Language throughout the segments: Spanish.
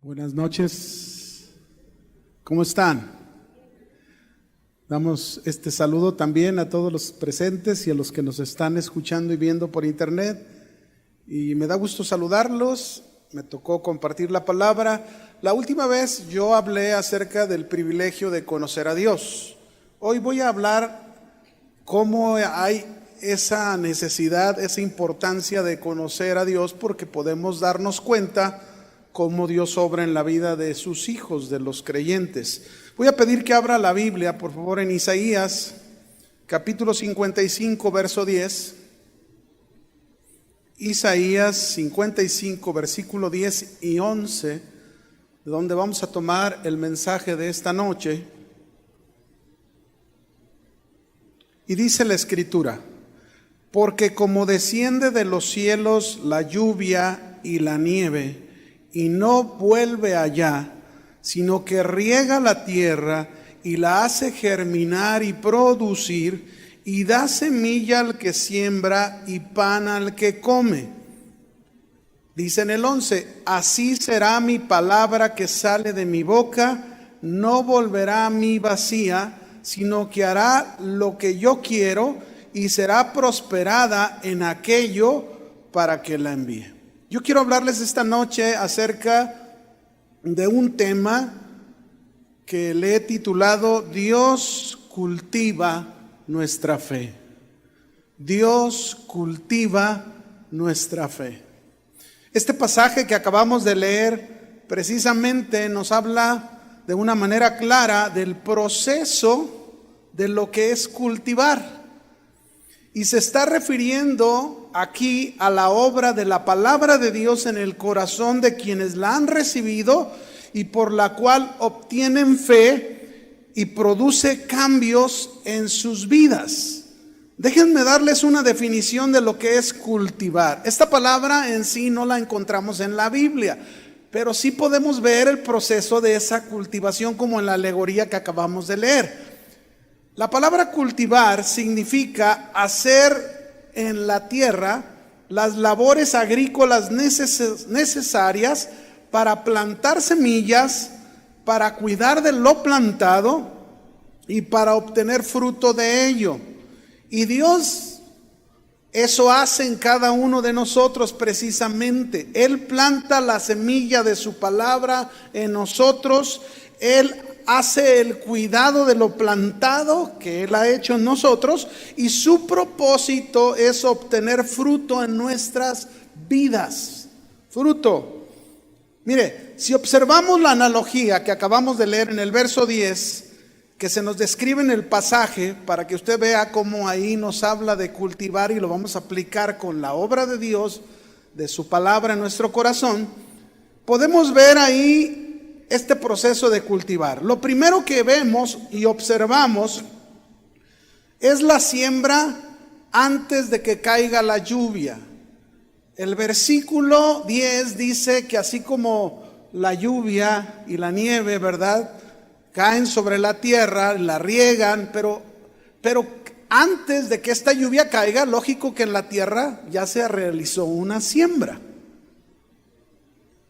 Buenas noches, ¿cómo están? Damos este saludo también a todos los presentes y a los que nos están escuchando y viendo por internet. Y me da gusto saludarlos, me tocó compartir la palabra. La última vez yo hablé acerca del privilegio de conocer a Dios. Hoy voy a hablar cómo hay esa necesidad, esa importancia de conocer a Dios, porque podemos darnos cuenta cómo Dios obra en la vida de sus hijos, de los creyentes. Voy a pedir que abra la Biblia, por favor, en Isaías, capítulo 55, verso 10. Isaías 55, versículo 10 y 11, de donde vamos a tomar el mensaje de esta noche. Y dice la Escritura: porque como desciende de los cielos la lluvia y la nieve, y no vuelve allá, sino que riega la tierra y la hace germinar y producir, y da semilla al que siembra y pan al que come. Dice en el 11, así será mi palabra que sale de mi boca, no volverá a mí vacía, sino que hará lo que yo quiero y será prosperada en aquello para que la envíe. Yo quiero hablarles esta noche acerca de un tema que le he titulado Dios cultiva nuestra fe. Dios cultiva nuestra fe. Este pasaje que acabamos de leer precisamente nos habla de una manera clara del proceso de lo que es cultivar. Y se está refiriendo aquí a la obra de la palabra de Dios en el corazón de quienes la han recibido y por la cual obtienen fe y produce cambios en sus vidas. Déjenme darles una definición de lo que es cultivar. Esta palabra en sí no la encontramos en la Biblia, pero sí podemos ver el proceso de esa cultivación como en la alegoría que acabamos de leer. La palabra cultivar significa hacer en la tierra las labores agrícolas necesarias para plantar semillas, para cuidar de lo plantado y para obtener fruto de ello. Y Dios eso hace en cada uno de nosotros precisamente. Él planta la semilla de su palabra en nosotros. Él hace el cuidado de lo plantado que Él ha hecho en nosotros, y su propósito es obtener fruto en nuestras vidas. Fruto. Mire, si observamos la analogía que acabamos de leer en el verso 10, que se nos describe en el pasaje, para que usted vea cómo ahí nos habla de cultivar y lo vamos a aplicar con la obra de Dios, de su palabra en nuestro corazón, podemos ver ahí este proceso de cultivar. Lo primero que vemos y observamos es la siembra antes de que caiga la lluvia. El versículo 10 dice que así como la lluvia y la nieve, ¿verdad?, caen sobre la tierra, la riegan, pero antes de que esta lluvia caiga, lógico que en la tierra ya se realizó una siembra.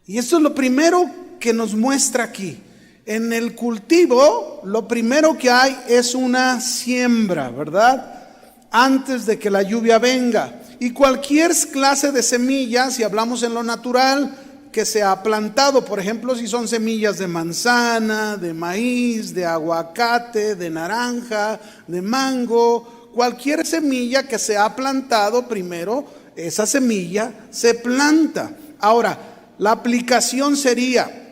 Y esto es lo primero que nos muestra aquí. En el cultivo, lo primero que hay es una siembra, ¿verdad?, antes de que la lluvia venga. Y cualquier clase de semillas, si hablamos en lo natural, que se ha plantado, por ejemplo, si son semillas de manzana, de maíz, de aguacate, de naranja, de mango, cualquier semilla que se ha plantado, primero esa semilla se planta. Ahora, la aplicación sería: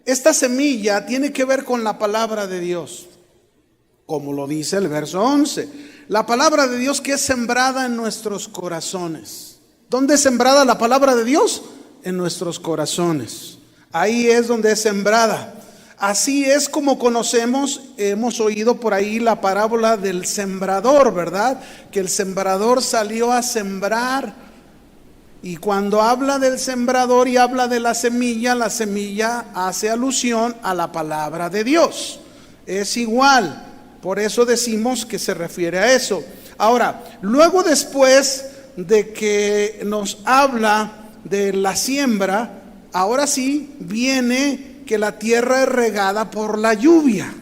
esta semilla tiene que ver con la palabra de Dios, como lo dice el verso 11. La palabra de Dios que es sembrada en nuestros corazones. ¿Dónde es sembrada la palabra de Dios? En nuestros corazones. Ahí es donde es sembrada. Así es como conocemos, hemos oído por ahí la parábola del sembrador, ¿verdad? Que el sembrador salió a sembrar. Y cuando habla del sembrador y habla de la semilla hace alusión a la palabra de Dios. Es igual, por eso decimos que se refiere a eso. Ahora, luego después de que nos habla de la siembra, ahora sí viene que la tierra es regada por la lluvia,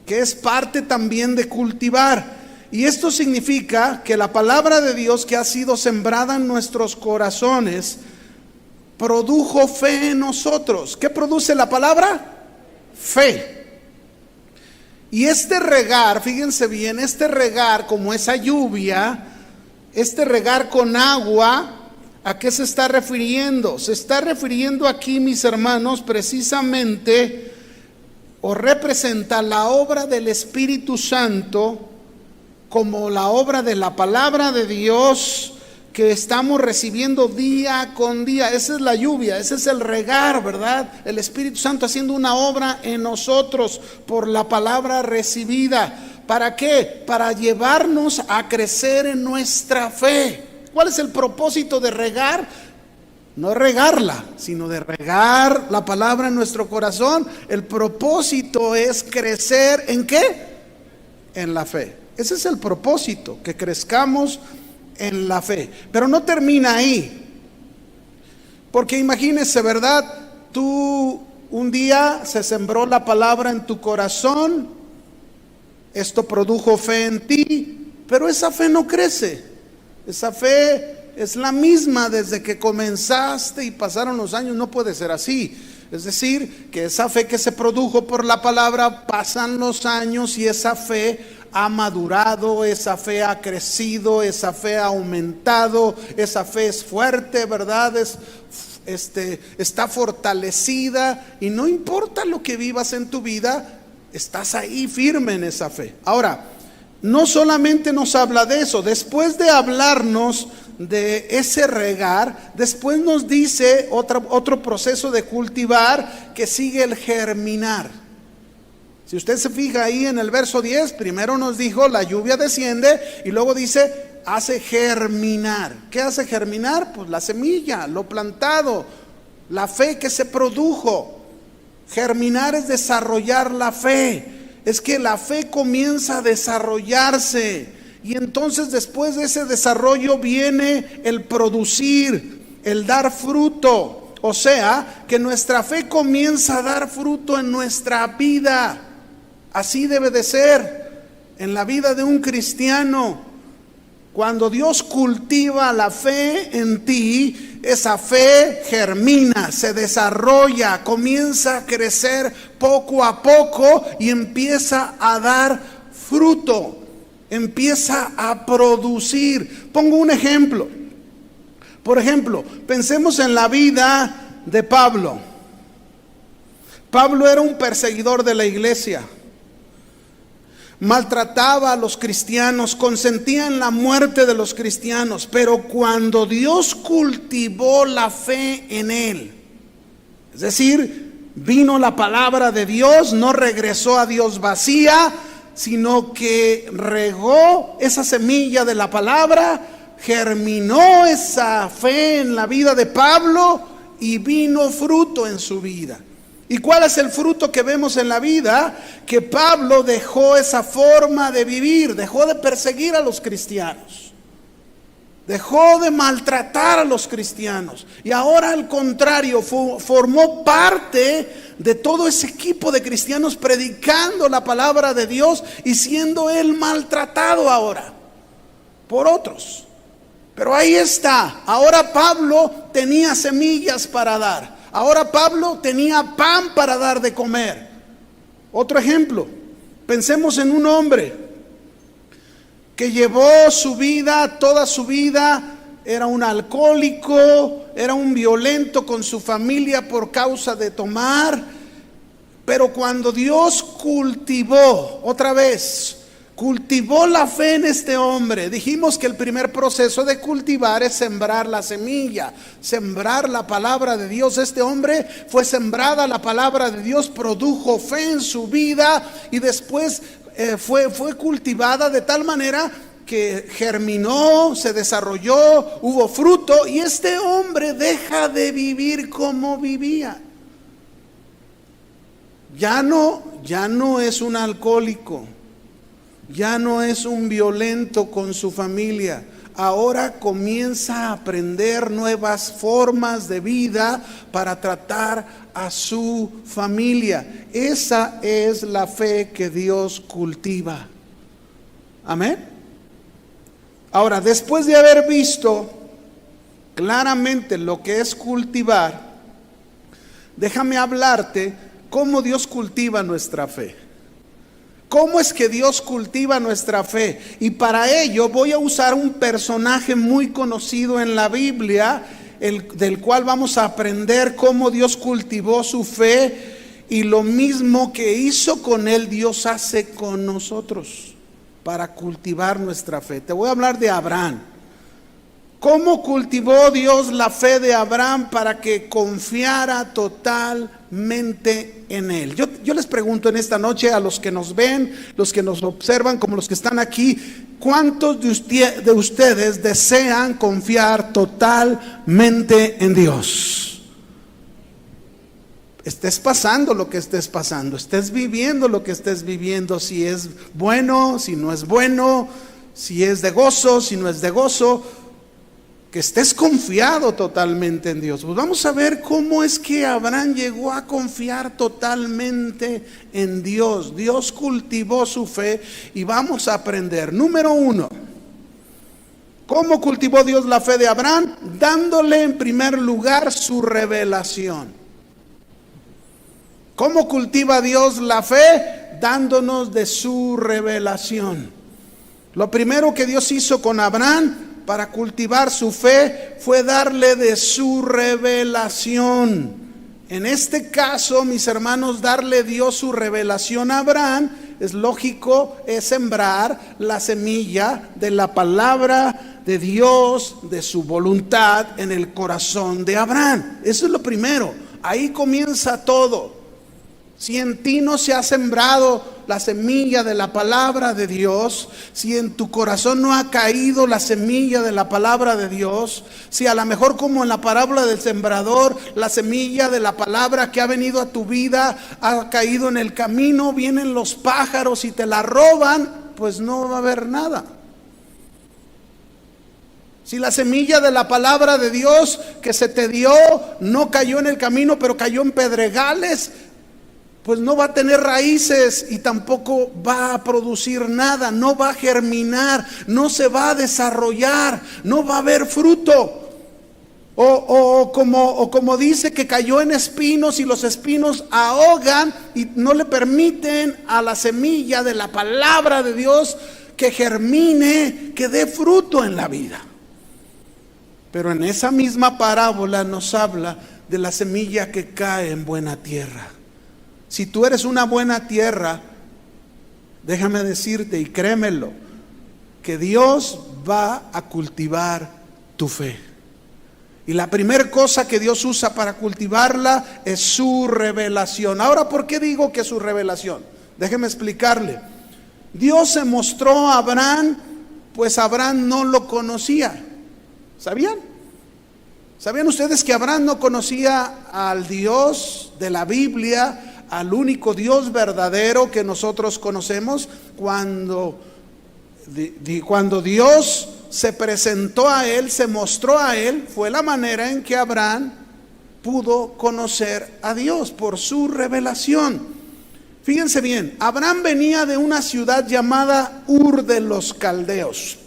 que es parte también de cultivar. Y esto significa que la palabra de Dios que ha sido sembrada en nuestros corazones produjo fe en nosotros. ¿Qué produce la palabra? Fe. Y este regar, fíjense bien, este regar como esa lluvia, este regar con agua, ¿a qué se está refiriendo? Se está refiriendo aquí, mis hermanos, precisamente, o representa la obra del Espíritu Santo como la obra de la palabra de Dios que estamos recibiendo día con día. Esa es la lluvia, ese es el regar, ¿verdad? El Espíritu Santo haciendo una obra en nosotros por la palabra recibida. ¿Para qué? Para llevarnos a crecer en nuestra fe. ¿Cuál es el propósito de regar? No regarla, sino de regar la palabra en nuestro corazón. El propósito es crecer ¿en qué? En la fe. Ese es el propósito, que crezcamos en la fe. Pero no termina ahí. Porque imagínese, ¿verdad? Tú un día se sembró la palabra en tu corazón, esto produjo fe en ti, pero esa fe no crece. Esa fe es la misma desde que comenzaste y pasaron los años. No puede ser así. Es decir, que esa fe que se produjo por la palabra, pasan los años y esa fe ha madurado, esa fe ha crecido, esa fe ha aumentado, esa fe es fuerte, ¿verdad? Está fortalecida, y no importa lo que vivas en tu vida, estás ahí firme en esa fe. Ahora, no solamente nos habla de eso, después de hablarnos de ese regar, después nos dice otro proceso de cultivar que sigue el germinar. Si usted se fija ahí en el verso 10, primero nos dijo la lluvia desciende y luego dice hace germinar. ¿Qué hace germinar? Pues la semilla, lo plantado, la fe que se produjo. Germinar es desarrollar la fe. Es que la fe comienza a desarrollarse y entonces después de ese desarrollo viene el producir, el dar fruto. O sea, que nuestra fe comienza a dar fruto en nuestra vida. Así debe de ser en la vida de un cristiano. Cuando Dios cultiva la fe en ti, esa fe germina, se desarrolla, comienza a crecer poco a poco y empieza a dar fruto, empieza a producir. Pongo un ejemplo. Por ejemplo, pensemos en la vida de Pablo. Pablo era un perseguidor de la iglesia. Maltrataba a los cristianos, consentía en la muerte de los cristianos, pero cuando Dios cultivó la fe en él, es decir, vino la palabra de Dios, no regresó a Dios vacía, sino que regó esa semilla de la palabra, germinó esa fe en la vida de Pablo y vino fruto en su vida. ¿Y cuál es el fruto que vemos en la vida? Que Pablo dejó esa forma de vivir, dejó de perseguir a los cristianos, dejó de maltratar a los cristianos y ahora al contrario formó parte de todo ese equipo de cristianos predicando la palabra de Dios y siendo él maltratado ahora por otros. Pero ahí está, ahora Pablo tenía semillas para dar. Ahora Pablo tenía pan para dar de comer. Otro ejemplo, pensemos en un hombre que llevó su vida, toda su vida, era un alcohólico, era un violento con su familia por causa de tomar, pero cuando Dios cultivó, otra vez, cultivó la fe en este hombre. Dijimos que el primer proceso de cultivar es sembrar la semilla, sembrar la palabra de Dios. Este hombre fue sembrada la palabra de Dios, produjo fe en su vida y después fue cultivada de tal manera que germinó, se desarrolló, hubo fruto y este hombre deja de vivir como vivía. Ya no es un alcohólico. Ya no es un violento con su familia. ahora comienza a aprender nuevas formas de vida para tratar a su familia. Esa es la fe que Dios cultiva. Amén. Ahora, después de haber visto claramente lo que es cultivar, déjame hablarte cómo Dios cultiva nuestra fe. ¿Cómo es que Dios cultiva nuestra fe? Y para ello voy a usar un personaje muy conocido en la Biblia, del cual vamos a aprender cómo Dios cultivó su fe, y lo mismo que hizo con él, Dios hace con nosotros para cultivar nuestra fe. Te voy a hablar de Abraham. ¿Cómo cultivó Dios la fe de Abraham para que confiara totalmente en él? Yo les pregunto en esta noche a los que nos ven, los que nos observan, como los que están aquí, ¿cuántos de ustedes desean confiar totalmente en Dios? Estés pasando lo que estés pasando, estés viviendo lo que estés viviendo, si es bueno, si no es bueno, si es de gozo, si no es de gozo, que estés confiado totalmente en Dios. Pues vamos a ver cómo es que Abraham llegó a confiar totalmente en Dios. Dios cultivó su fe y vamos a aprender. Número 1, ¿cómo cultivó Dios la fe de Abraham? Dándole en primer lugar su revelación. ¿Cómo cultiva Dios la fe? Dándonos de su revelación. Lo primero que Dios hizo con Abraham para cultivar su fe fue darle de su revelación. En este caso, mis hermanos, darle Dios su revelación a Abraham, es lógico, es sembrar la semilla de la palabra de Dios, de su voluntad en el corazón de Abraham. Eso es lo primero, ahí comienza todo. Si en ti no se ha sembrado la semilla de la palabra de Dios, si en tu corazón no ha caído la semilla de la palabra de Dios, si a lo mejor como en la parábola del sembrador, la semilla de la palabra que ha venido a tu vida ha caído en el camino, vienen los pájaros y te la roban, pues no va a haber nada. Si la semilla de la palabra de Dios que se te dio no cayó en el camino, pero cayó en pedregales, pues no va a tener raíces y tampoco va a producir nada, no va a germinar, no se va a desarrollar, no va a haber fruto. O como dice que cayó en espinos y los espinos ahogan y no le permiten a la semilla de la palabra de Dios que germine, que dé fruto en la vida. Pero en esa misma parábola nos habla de la semilla que cae en buena tierra. Si tú eres una buena tierra, déjame decirte y créemelo, que Dios va a cultivar tu fe. Y la primera cosa que Dios usa para cultivarla es su revelación. Ahora, ¿por qué digo que es su revelación? Déjeme explicarle. Dios se mostró a Abraham, pues Abraham no lo conocía. ¿Sabían? ¿Sabían ustedes que Abraham no conocía al Dios de la Biblia, al único Dios verdadero que nosotros conocemos? Cuando Dios se presentó a él, se mostró a él, fue la manera en que Abraham pudo conocer a Dios, por su revelación. Fíjense bien, Abraham venía de una ciudad llamada Ur de los Caldeos,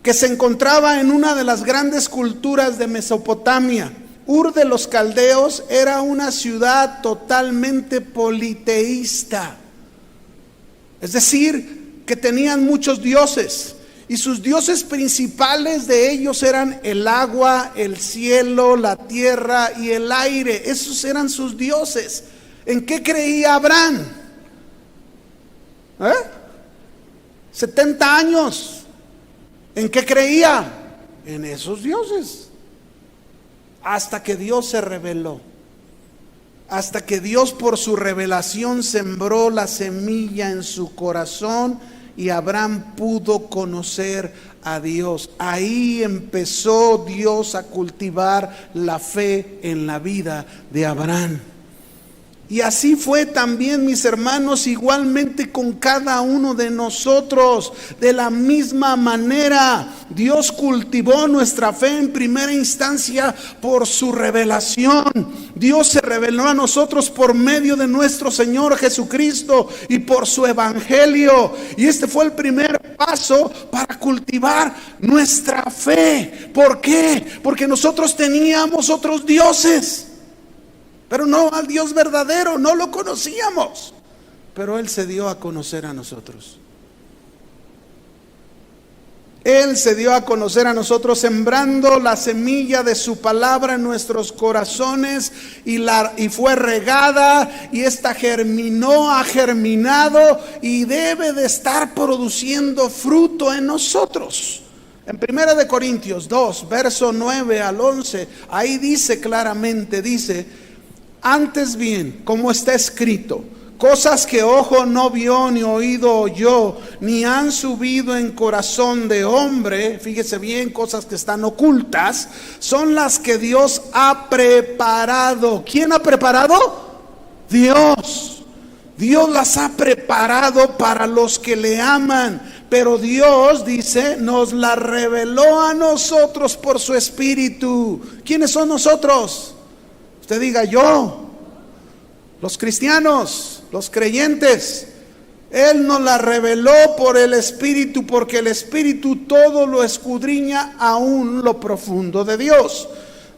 que se encontraba en una de las grandes culturas de Mesopotamia. Ur de los Caldeos era una ciudad totalmente politeísta, es decir, que tenían muchos dioses, y sus dioses principales de ellos eran el agua, el cielo, la tierra y el aire. Esos eran sus dioses. ¿En qué creía Abraham? 70 años. ¿En qué creía? En esos dioses. Hasta que Dios se reveló. Hasta que Dios por su revelación sembró la semilla en su corazón y Abraham pudo conocer a Dios. Ahí empezó Dios a cultivar la fe en la vida de Abraham. Y así fue también, mis hermanos, igualmente con cada uno de nosotros. De la misma manera, Dios cultivó nuestra fe en primera instancia por su revelación. Dios se reveló a nosotros por medio de nuestro Señor Jesucristo y por su evangelio. Y este fue el primer paso para cultivar nuestra fe. ¿Por qué? Porque nosotros teníamos otros dioses, pero no al Dios verdadero, no lo conocíamos. Pero Él se dio a conocer a nosotros. Él se dio a conocer a nosotros sembrando la semilla de su palabra en nuestros corazones y fue regada, y esta germinó, ha germinado y debe de estar produciendo fruto en nosotros. En 1 Corintios 2, verso 9 al 11, ahí dice claramente, dice: antes bien, como está escrito, cosas que ojo no vio, ni oído oyó, ni han subido en corazón de hombre, fíjese bien, cosas que están ocultas, son las que Dios ha preparado. ¿Quién ha preparado? Dios. Dios las ha preparado para los que le aman. Pero Dios, dice, nos la reveló a nosotros por su Espíritu. ¿Quiénes son nosotros? Usted diga: yo. Los cristianos, los creyentes. Él nos la reveló por el Espíritu, porque el Espíritu todo lo escudriña, aún lo profundo de Dios.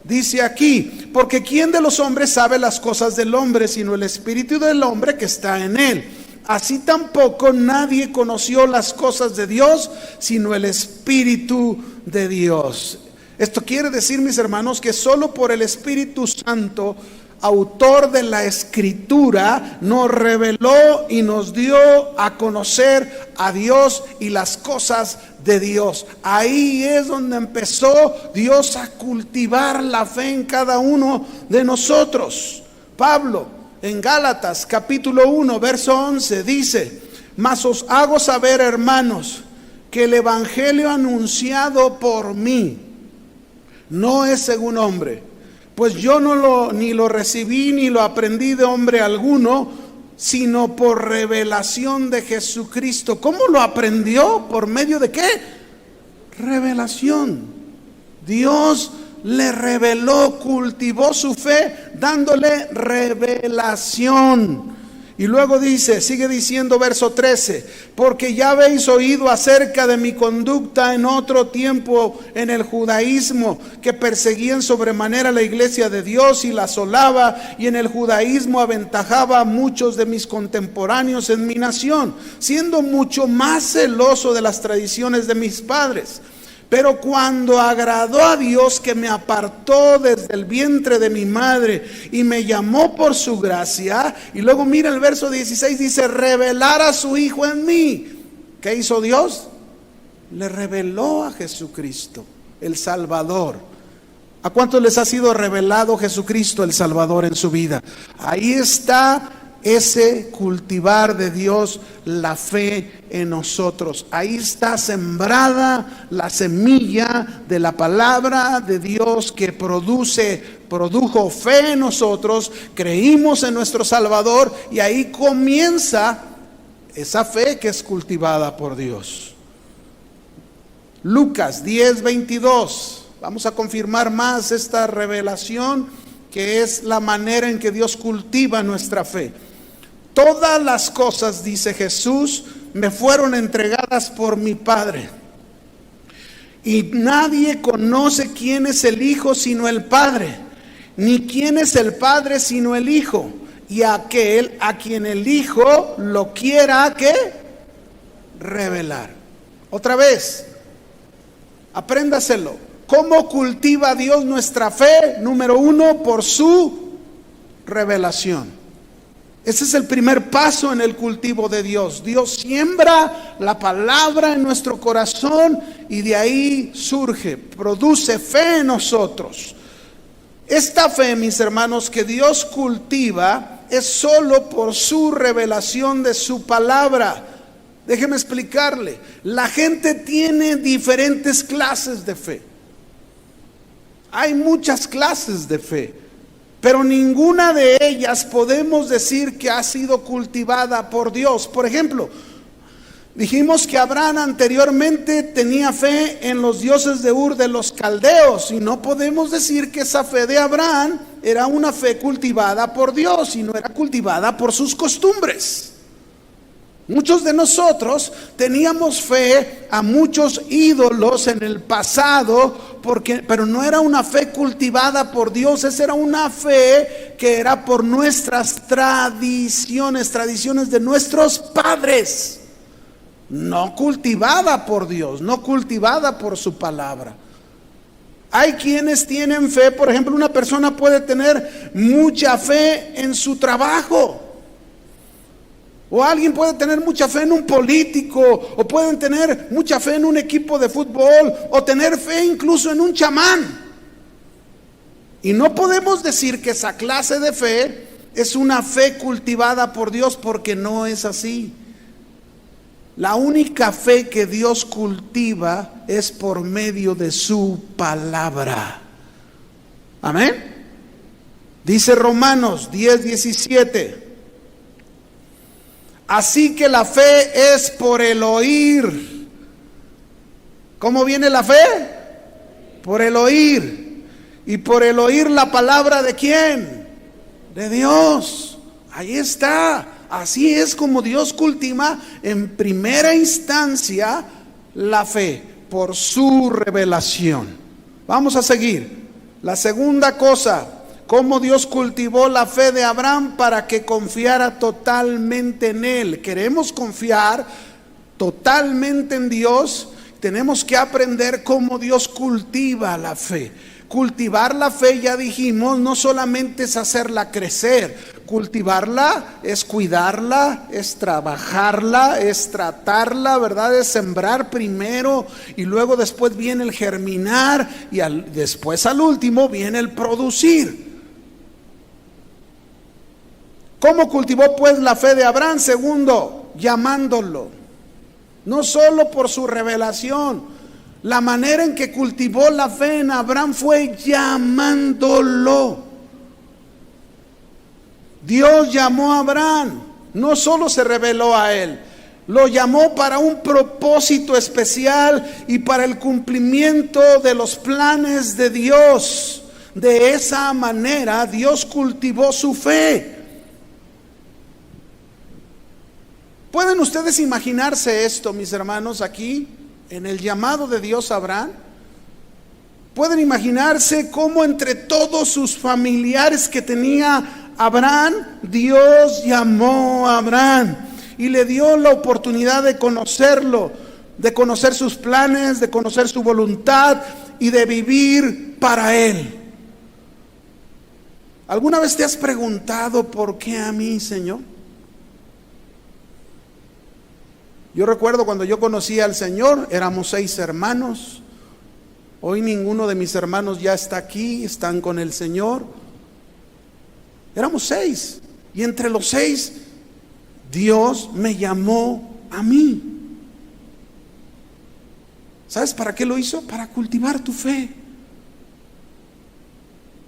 Dice aquí: porque ¿quién de los hombres sabe las cosas del hombre, sino el Espíritu del hombre que está en él? Así tampoco nadie conoció las cosas de Dios, sino el Espíritu de Dios. Esto quiere decir, mis hermanos, que solo por el Espíritu Santo, autor de la Escritura, nos reveló y nos dio a conocer a Dios y las cosas de Dios. Ahí es donde empezó Dios a cultivar la fe en cada uno de nosotros. Pablo, en Gálatas capítulo 1, verso 11, dice: mas os hago saber, hermanos, que el evangelio anunciado por mí no es según hombre, pues yo ni lo recibí ni lo aprendí de hombre alguno, sino por revelación de Jesucristo. ¿Cómo lo aprendió? ¿Por medio de qué? Revelación. Dios le reveló, cultivó su fe dándole revelación. Y luego dice, sigue diciendo verso 13: porque ya habéis oído acerca de mi conducta en otro tiempo en el judaísmo, que perseguía en sobremanera la iglesia de Dios y la asolaba, y en el judaísmo aventajaba a muchos de mis contemporáneos en mi nación, siendo mucho más celoso de las tradiciones de mis padres. Pero cuando agradó a Dios, que me apartó desde el vientre de mi madre y me llamó por su gracia, y luego mira el verso 16, dice: revelar a su Hijo en mí. ¿Qué hizo Dios? Le reveló a Jesucristo, el Salvador. ¿A cuántos les ha sido revelado Jesucristo, el Salvador, en su vida? Ahí está ese cultivar de Dios, la fe en nosotros. Ahí está sembrada la semilla de la palabra de Dios que produjo fe en nosotros. Creímos en nuestro Salvador y ahí comienza esa fe que es cultivada por Dios. Lucas 10:22. Vamos a confirmar más esta revelación, que es la manera en que Dios cultiva nuestra fe. Todas las cosas, dice Jesús, me fueron entregadas por mi Padre. Y nadie conoce quién es el Hijo sino el Padre, ni quién es el Padre sino el Hijo, y aquel a quien el Hijo lo quiera, ¿qué? Revelar. Otra vez, apréndaselo. ¿Cómo cultiva Dios nuestra fe? Número 1, por su revelación. Ese es el primer paso en el cultivo de Dios. Dios siembra la palabra en nuestro corazón y de ahí surge, produce fe en nosotros. Esta fe, mis hermanos, que Dios cultiva es solo por su revelación de su palabra. Déjeme explicarle. La gente tiene diferentes clases de fe. Hay muchas clases de fe. pero ninguna de ellas podemos decir que ha sido cultivada por Dios. Por ejemplo, dijimos que Abraham anteriormente tenía fe en los dioses de Ur de los caldeos, y no podemos decir que esa fe de Abraham era una fe cultivada por Dios, sino era cultivada por sus costumbres. Muchos de nosotros teníamos fe a muchos ídolos en el pasado, pero no era una fe cultivada por Dios. Esa era una fe que era por nuestras tradiciones de nuestros padres, no cultivada por Dios, no cultivada por su palabra. Hay quienes tienen fe, por ejemplo, una persona puede tener mucha fe en su trabajo, o alguien puede tener mucha fe en un político, o pueden tener mucha fe en un equipo de fútbol, o tener fe incluso en un chamán. Y no podemos decir que esa clase de fe es una fe cultivada por Dios, porque no es así. La única fe que Dios cultiva es por medio de su palabra. Amén. Dice Romanos 10:17. Así que la fe es por el oír. ¿Cómo viene la fe? Por el oír. Y por el oír la palabra ¿de quién? De Dios. Ahí está. Así es como Dios cultiva en primera instancia la fe, por su revelación. Vamos a seguir. La segunda cosa, cómo Dios cultivó la fe de Abraham para que confiara totalmente en Él. Queremos confiar totalmente en Dios. Tenemos que aprender cómo Dios cultiva la fe. Cultivar la fe, ya dijimos, no solamente es hacerla crecer. Cultivarla es cuidarla, es trabajarla, es tratarla, ¿verdad? Es sembrar primero y luego después viene el germinar y después al último viene el producir. ¿Cómo cultivó pues la fe de Abraham? Segundo, llamándolo. No solo por su revelación. La manera en que cultivó la fe en Abraham fue llamándolo. Dios llamó a Abraham, no solo se reveló a él, lo llamó para un propósito especial y para el cumplimiento de los planes de Dios. De esa manera Dios cultivó su fe. ¿Pueden ustedes imaginarse esto, mis hermanos, aquí en el llamado de Dios a Abraham? ¿Pueden imaginarse cómo entre todos sus familiares que tenía Abraham, Dios llamó a Abraham y le dio la oportunidad de conocerlo, de conocer sus planes, de conocer su voluntad y de vivir para Él? ¿Alguna vez te has preguntado por qué a mí, Señor? Yo recuerdo cuando yo conocí al Señor, éramos 6 hermanos. Hoy ninguno de mis hermanos ya está aquí, están con el Señor. Éramos 6, y entre los 6 Dios me llamó a mí. ¿Sabes para qué lo hizo? Para cultivar tu fe,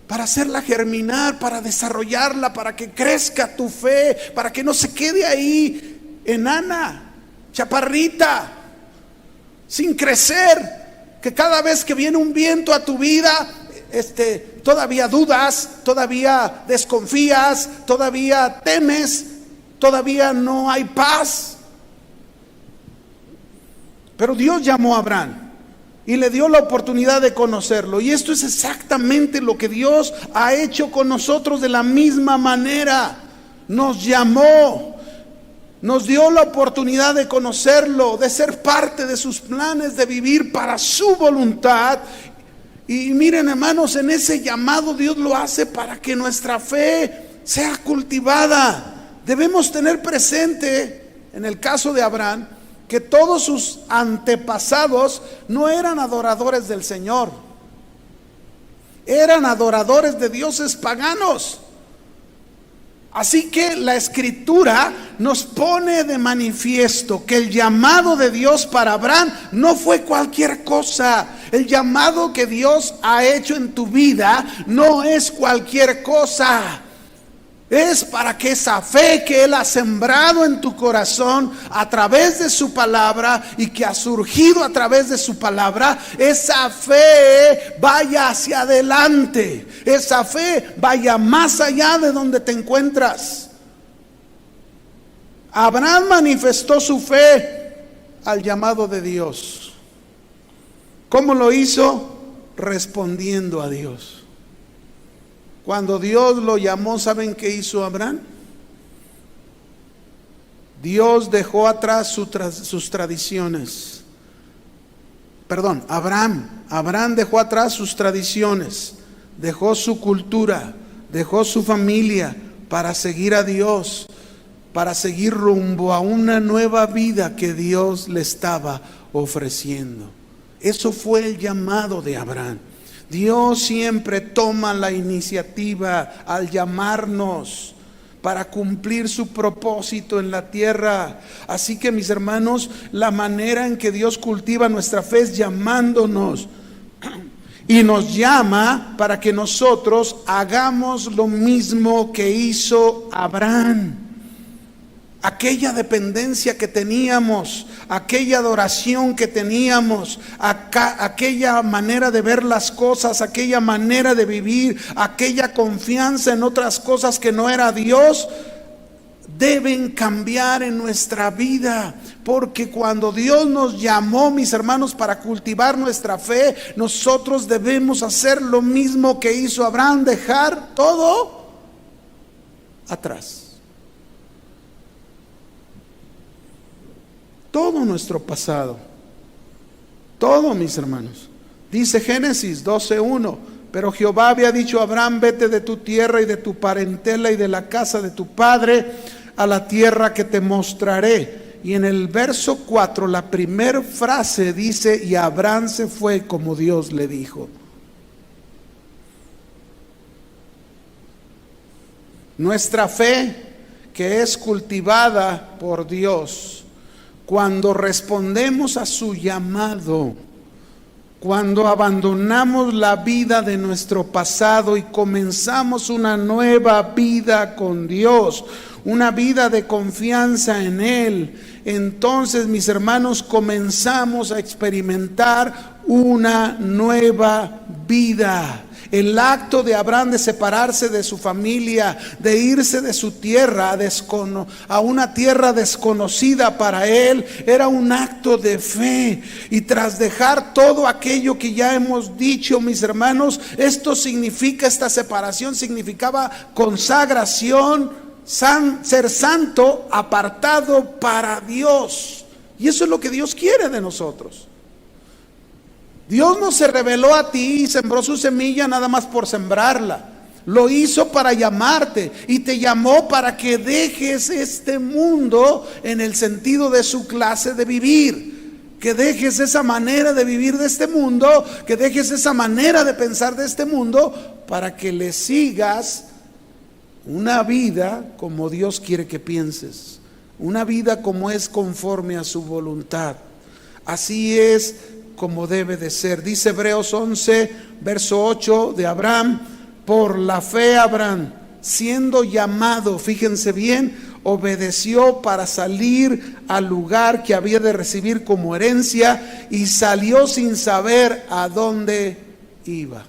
para hacerla germinar, para desarrollarla, para que crezca tu fe, para que no se quede ahí enana, chaparrita, sin crecer, que cada vez que viene un viento a tu vida, todavía dudas, todavía desconfías, todavía temes, todavía no hay paz. Pero Dios llamó a Abraham y le dio la oportunidad de conocerlo, y esto es exactamente lo que Dios ha hecho con nosotros de la misma manera. Nos llamó, nos dio la oportunidad de conocerlo, de ser parte de sus planes, de vivir para su voluntad. Y miren, hermanos, en ese llamado Dios lo hace para que nuestra fe sea cultivada. Debemos tener presente, en el caso de Abraham, que todos sus antepasados no eran adoradores del Señor, eran adoradores de dioses paganos. Así que la Escritura nos pone de manifiesto que el llamado de Dios para Abraham no fue cualquier cosa. El llamado que Dios ha hecho en tu vida no es cualquier cosa. Es para que esa fe que Él ha sembrado en tu corazón a través de su palabra y que ha surgido a través de su palabra, esa fe vaya hacia adelante. Esa fe vaya más allá de donde te encuentras. Abraham manifestó su fe al llamado de Dios. ¿Cómo lo hizo? Respondiendo a Dios. Cuando Dios lo llamó, ¿saben qué hizo Abraham? Dios dejó atrás sus tradiciones. Perdón, Abraham dejó atrás sus tradiciones, dejó su cultura, dejó su familia para seguir a Dios, para seguir rumbo a una nueva vida que Dios le estaba ofreciendo. Eso fue el llamado de Abraham. Dios siempre toma la iniciativa al llamarnos para cumplir su propósito en la tierra. Así que, mis hermanos, la manera en que Dios cultiva nuestra fe es llamándonos. Y nos llama para que nosotros hagamos lo mismo que hizo Abraham. Aquella dependencia que teníamos, aquella adoración que teníamos, aquella manera de ver las cosas, aquella manera de vivir, aquella confianza en otras cosas que no era Dios, deben cambiar en nuestra vida. Porque cuando Dios nos llamó, mis hermanos, para cultivar nuestra fe, nosotros debemos hacer lo mismo que hizo Abraham, dejar todo atrás. Todo nuestro pasado, todo, mis hermanos. Dice Génesis 12:1, pero Jehová había dicho a Abraham: vete de tu tierra y de tu parentela y de la casa de tu padre a la tierra que te mostraré. Y en el verso 4, la primera frase dice: y Abraham se fue como Dios le dijo. Nuestra fe, que es cultivada por Dios, cuando respondemos a su llamado, cuando abandonamos la vida de nuestro pasado y comenzamos una nueva vida con Dios, una vida de confianza en Él, entonces, mis hermanos, comenzamos a experimentar una nueva vida. El acto de Abraham de separarse de su familia, de irse de su tierra a una tierra desconocida para él, era un acto de fe. Y tras dejar todo aquello que ya hemos dicho, mis hermanos, esta separación significaba consagración, ser santo, apartado para Dios. Y eso es lo que Dios quiere de nosotros. Dios no se reveló a ti y sembró su semilla nada más por sembrarla. Lo hizo para llamarte y te llamó para que dejes este mundo en el sentido de su clase de vivir. Que dejes esa manera de vivir de este mundo, que dejes esa manera de pensar de este mundo, para que le sigas una vida como Dios quiere que pienses. Una vida como es conforme a su voluntad. Así es como debe de ser. Dice Hebreos 11, verso 8 de Abraham: por la fe Abraham, siendo llamado, fíjense bien, obedeció para salir al lugar que había de recibir como herencia, y salió sin saber a dónde iba.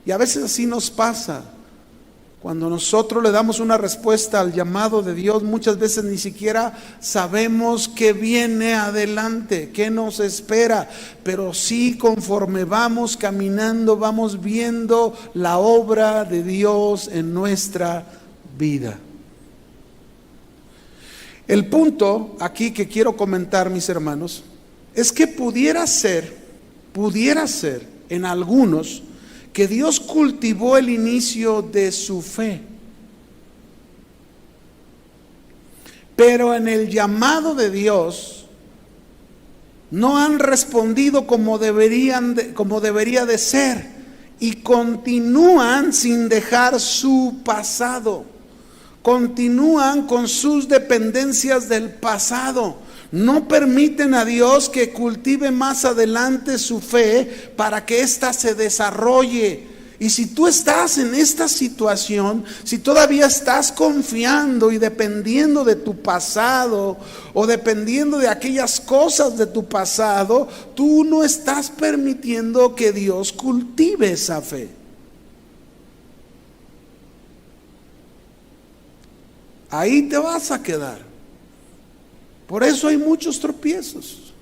Y a veces así nos pasa. Cuando nosotros le damos una respuesta al llamado de Dios, muchas veces ni siquiera sabemos qué viene adelante, qué nos espera, pero sí, conforme vamos caminando, vamos viendo la obra de Dios en nuestra vida. El punto aquí que quiero comentar, mis hermanos, es que pudiera ser en algunos que Dios cultivó el inicio de su fe, pero en el llamado de Dios no han respondido como debería de ser, y continúan sin dejar su pasado, continúan con sus dependencias del pasado. No permiten a Dios que cultive más adelante su fe para que ésta se desarrolle. Y si tú estás en esta situación, si todavía estás confiando y dependiendo de tu pasado o dependiendo de aquellas cosas de tu pasado, tú no estás permitiendo que Dios cultive esa fe. Ahí te vas a quedar. Por eso hay muchos tropiezos.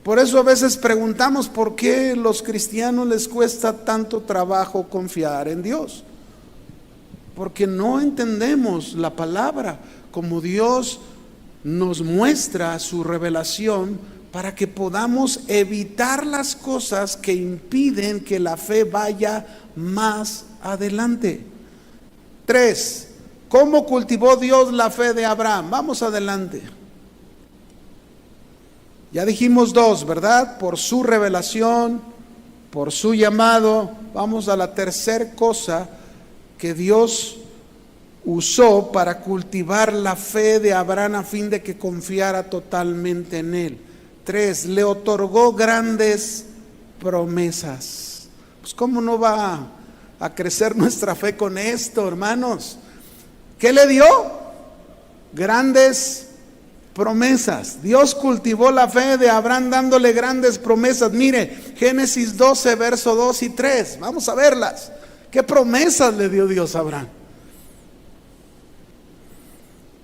Por eso a veces preguntamos por qué a los cristianos les cuesta tanto trabajo confiar en Dios. Porque no entendemos la palabra como Dios nos muestra su revelación para que podamos evitar las cosas que impiden que la fe vaya más adelante. 3. ¿Cómo cultivó Dios la fe de Abraham? Vamos adelante. Ya dijimos 2, ¿verdad? Por su revelación, por su llamado. Vamos a la tercera cosa que Dios usó para cultivar la fe de Abraham a fin de que confiara totalmente en él. 3, le otorgó grandes promesas. Pues ¿cómo no va a crecer nuestra fe con esto, hermanos? ¿Qué le dio? Grandes promesas. Dios cultivó la fe de Abraham dándole grandes promesas. Mire, Génesis 12, verso 2 y 3. Vamos a verlas. ¿Qué promesas le dio Dios a Abraham?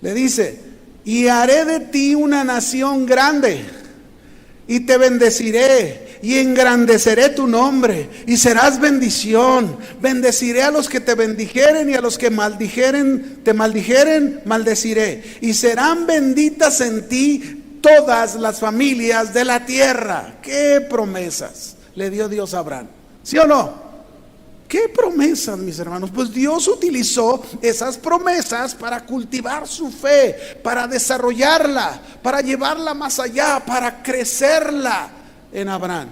Le dice: y haré de ti una nación grande, y te bendeciré, y engrandeceré tu nombre, y serás bendición. Bendeciré a los que te bendijeren, y a los que te maldijeren, maldeciré. Y serán benditas en ti todas las familias de la tierra. ¿Qué promesas le dio Dios a Abraham? ¿Sí o no? ¿Qué promesas, mis hermanos? Pues Dios utilizó esas promesas para cultivar su fe, para desarrollarla, para llevarla más allá, para crecerla en Abraham.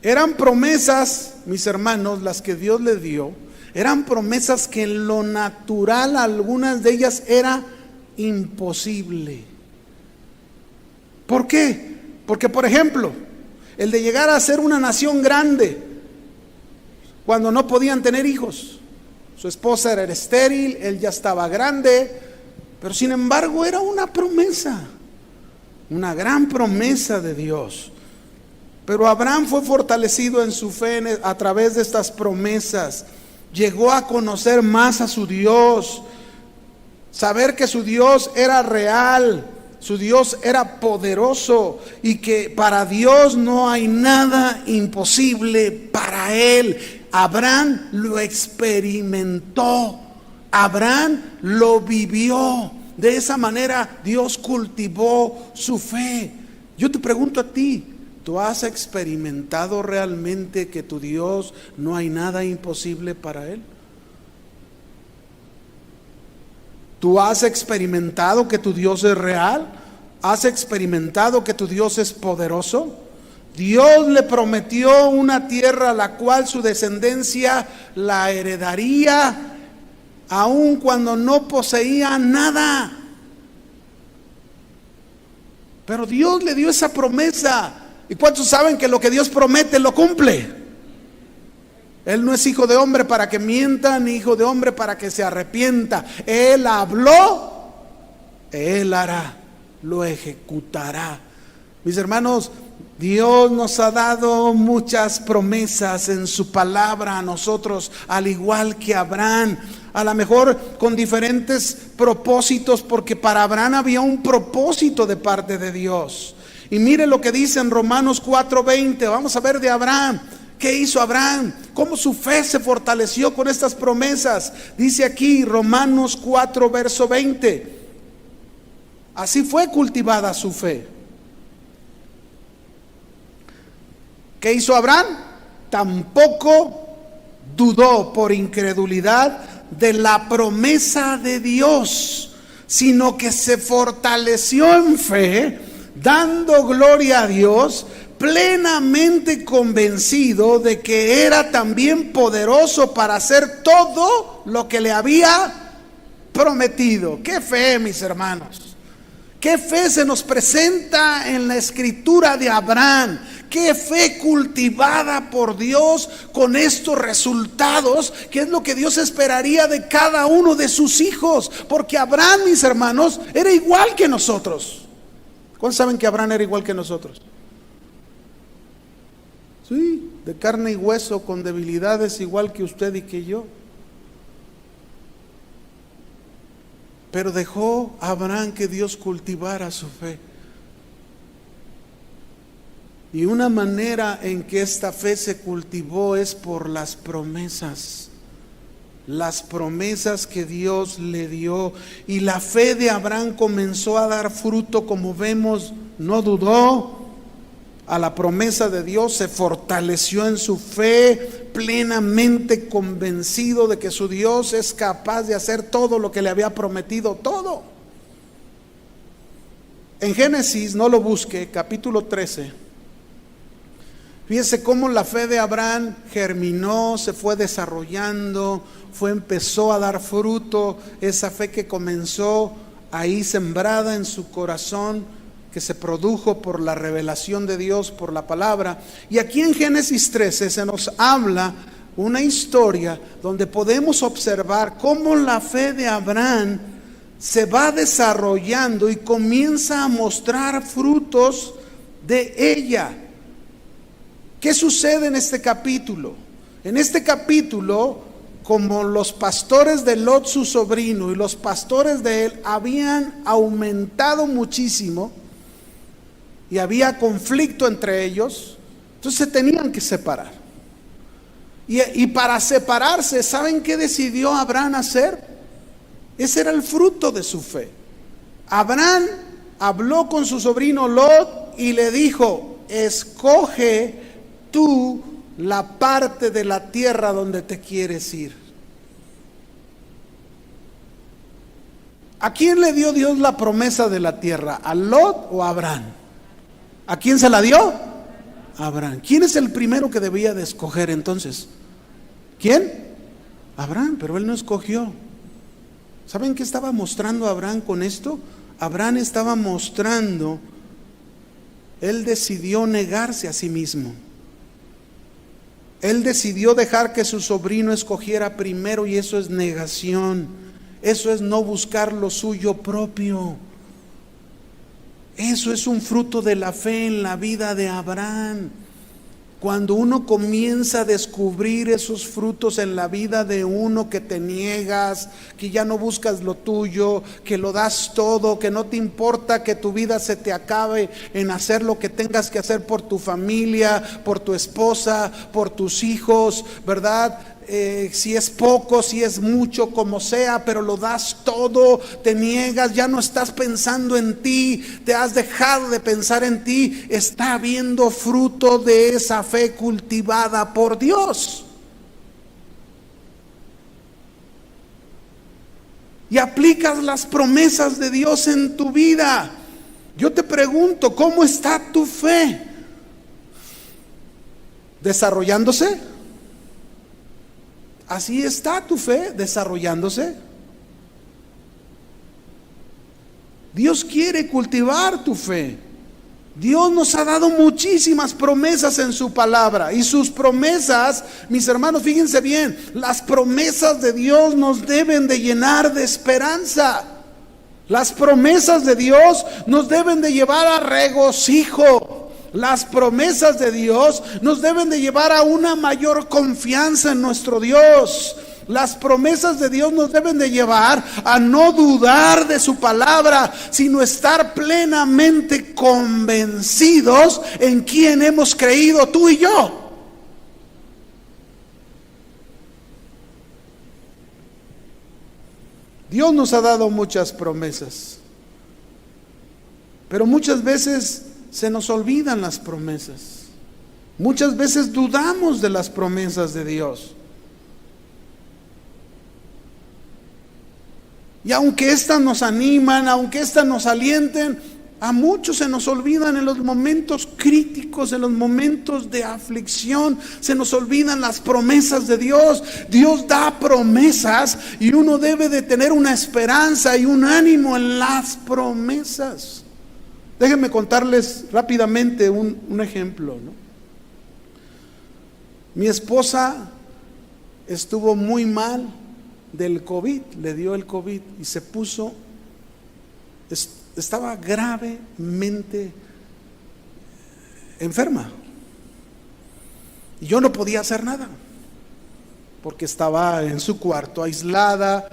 Eran promesas, mis hermanos, las que Dios le dio. Eran promesas que en lo natural, algunas de ellas era imposible. ¿Por qué? Porque, por ejemplo, el de llegar a ser una nación grande, cuando no podían tener hijos. Su esposa era estéril, él ya estaba grande, pero sin embargo era una promesa, una gran promesa de Dios. Pero Abraham fue fortalecido en su fe a través de estas promesas. Llegó a conocer más a su Dios, saber que su Dios era real, su Dios era poderoso y que para Dios no hay nada imposible para él. Abraham lo experimentó, Abraham lo vivió. De esa manera Dios cultivó su fe. Yo te pregunto a ti, ¿tú has experimentado realmente que tu Dios no hay nada imposible para él? ¿Tú has experimentado que tu Dios es real? ¿Has experimentado que tu Dios es poderoso? Dios le prometió una tierra a la cual su descendencia la heredaría, aun cuando no poseía nada. Pero Dios le dio esa promesa. ¿Y cuántos saben que lo que Dios promete lo cumple? Él no es hijo de hombre para que mienta, ni hijo de hombre para que se arrepienta. Él habló, Él hará, lo ejecutará. Mis hermanos, Dios nos ha dado muchas promesas en su palabra a nosotros, al igual que Abraham. A lo mejor con diferentes propósitos, porque para Abraham había un propósito de parte de Dios. Y mire lo que dice en Romanos 4:20. Vamos a ver de Abraham. ¿Qué hizo Abraham? ¿Cómo su fe se fortaleció con estas promesas? Dice aquí Romanos 4, verso 20. Así fue cultivada su fe. ¿Qué hizo Abraham? Tampoco dudó por incredulidad de la promesa de Dios, sino que se fortaleció en fe, dando gloria a Dios, plenamente convencido de que era también poderoso para hacer todo lo que le había prometido. ¡Qué fe, mis hermanos! ¡Qué fe se nos presenta en la escritura de Abraham! ¡Qué fe cultivada por Dios con estos resultados! Que es lo que Dios esperaría de cada uno de sus hijos. Porque Abraham, mis hermanos, era igual que nosotros. ¿Cuántos saben que Abraham era igual que nosotros? Sí, de carne y hueso, con debilidades igual que usted y que yo. Pero dejó a Abraham que Dios cultivara su fe. Y una manera en que esta fe se cultivó es por las promesas que Dios le dio. Y la fe de Abraham comenzó a dar fruto, como vemos, no dudó a la promesa de Dios, se fortaleció en su fe, plenamente convencido de que su Dios es capaz de hacer todo lo que le había prometido, todo. En Génesis, no lo busque, capítulo 13, fíjese cómo la fe de Abraham germinó, se fue desarrollando, empezó a dar fruto, esa fe que comenzó ahí sembrada en su corazón, que se produjo por la revelación de Dios, por la palabra. Y aquí en Génesis 13 se nos habla una historia donde podemos observar cómo la fe de Abraham se va desarrollando y comienza a mostrar frutos de ella. ¿Qué sucede en este capítulo? En este capítulo, como los pastores de Lot, su sobrino, y los pastores de él habían aumentado muchísimo y había conflicto entre ellos, entonces se tenían que separar. Y para separarse, ¿saben qué decidió Abraham hacer? Ese era el fruto de su fe. Abraham habló con su sobrino Lot y le dijo: escoge tú la parte de la tierra donde te quieres ir. ¿A quién le dio Dios la promesa de la tierra? ¿A Lot o a Abraham? ¿A quién se la dio? A Abraham. ¿Quién es el primero que debía de escoger entonces? ¿Quién? Abraham, pero él no escogió. ¿Saben qué estaba mostrando Abraham con esto? Abraham estaba mostrando, él decidió negarse a sí mismo. Él decidió dejar que su sobrino escogiera primero, y eso es negación. Eso es no buscar lo suyo propio. Eso es un fruto de la fe en la vida de Abraham. Cuando uno comienza a descubrir esos frutos en la vida de uno, que te niegas, que ya no buscas lo tuyo, que lo das todo, que no te importa que tu vida se te acabe en hacer lo que tengas que hacer por tu familia, por tu esposa, por tus hijos, ¿verdad? Si es poco, si es mucho, como sea, pero lo das todo, te niegas, ya no estás pensando en ti, te has dejado de pensar en ti. Está habiendo fruto de esa fe cultivada por Dios. Y aplicas las promesas de Dios en tu vida. Yo te pregunto, ¿cómo está tu fe? ¿Desarrollándose? ¿Así está tu fe desarrollándose? Dios quiere cultivar tu fe. Dios nos ha dado muchísimas promesas en su palabra, y sus promesas, mis hermanos, fíjense bien, las promesas de Dios nos deben de llenar de esperanza. Las promesas de Dios nos deben de llevar a regocijo. Las promesas de Dios nos deben de llevar a una mayor confianza en nuestro Dios. Las promesas de Dios nos deben de llevar a no dudar de su palabra, sino estar plenamente convencidos en quién hemos creído tú y yo. Dios nos ha dado muchas promesas, pero muchas veces se nos olvidan las promesas. Muchas veces dudamos de las promesas de Dios. Y aunque éstas nos animan, aunque éstas nos alienten, A muchos se nos olvidan en los momentos críticos, en los momentos de aflicción, se nos olvidan las promesas de Dios. Dios da promesas y uno debe de tener una esperanza y un ánimo en las promesas. Déjenme contarles rápidamente un ejemplo, ¿no? Mi esposa estuvo muy mal del COVID, le dio el COVID y se puso, estaba gravemente enferma. Y yo no podía hacer nada, porque estaba en su cuarto aislada.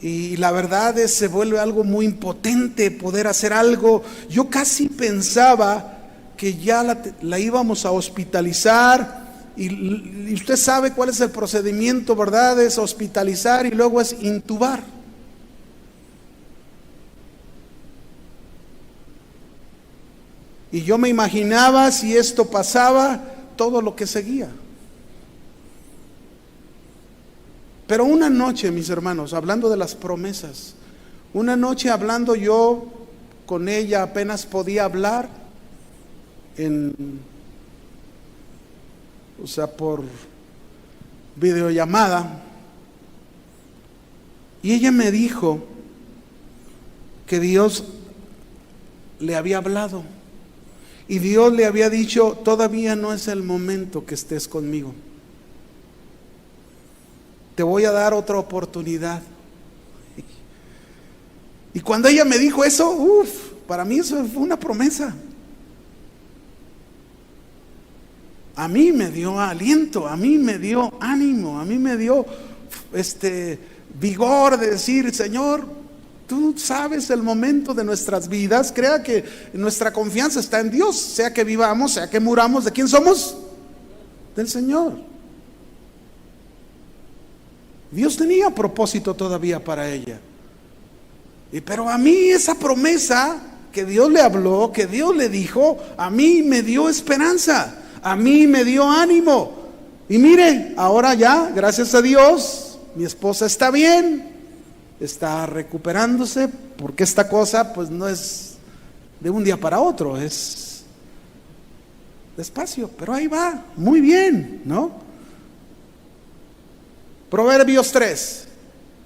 Y la verdad es, se vuelve algo muy impotente poder hacer algo. Yo casi pensaba que ya la íbamos a hospitalizar. Y usted sabe cuál es el procedimiento, ¿verdad? Es hospitalizar y luego es intubar. Y yo me imaginaba, si esto pasaba, todo lo que seguía. Pero una noche, mis hermanos, hablando de las promesas, una noche hablando yo con ella, apenas podía hablar por videollamada, y ella me dijo que Dios le había hablado y Dios le había dicho: todavía no es el momento que estés conmigo, te voy a dar otra oportunidad. Y cuando ella me dijo eso, para mí eso fue una promesa. A mí me dio aliento, a mí me dio ánimo, a mí me dio vigor de decir: Señor, tú sabes el momento de nuestras vidas. Crea que nuestra confianza está en Dios, sea que vivamos, sea que muramos. ¿De quién somos? Del Señor. Dios tenía propósito todavía para ella. Pero a mí esa promesa que Dios le habló, que Dios le dijo, a mí me dio esperanza. A mí me dio ánimo. Y mire, ahora ya, gracias a Dios, mi esposa está bien, está recuperándose, porque esta cosa pues no es de un día para otro, es despacio, pero ahí va, muy bien, ¿no? Proverbios 3.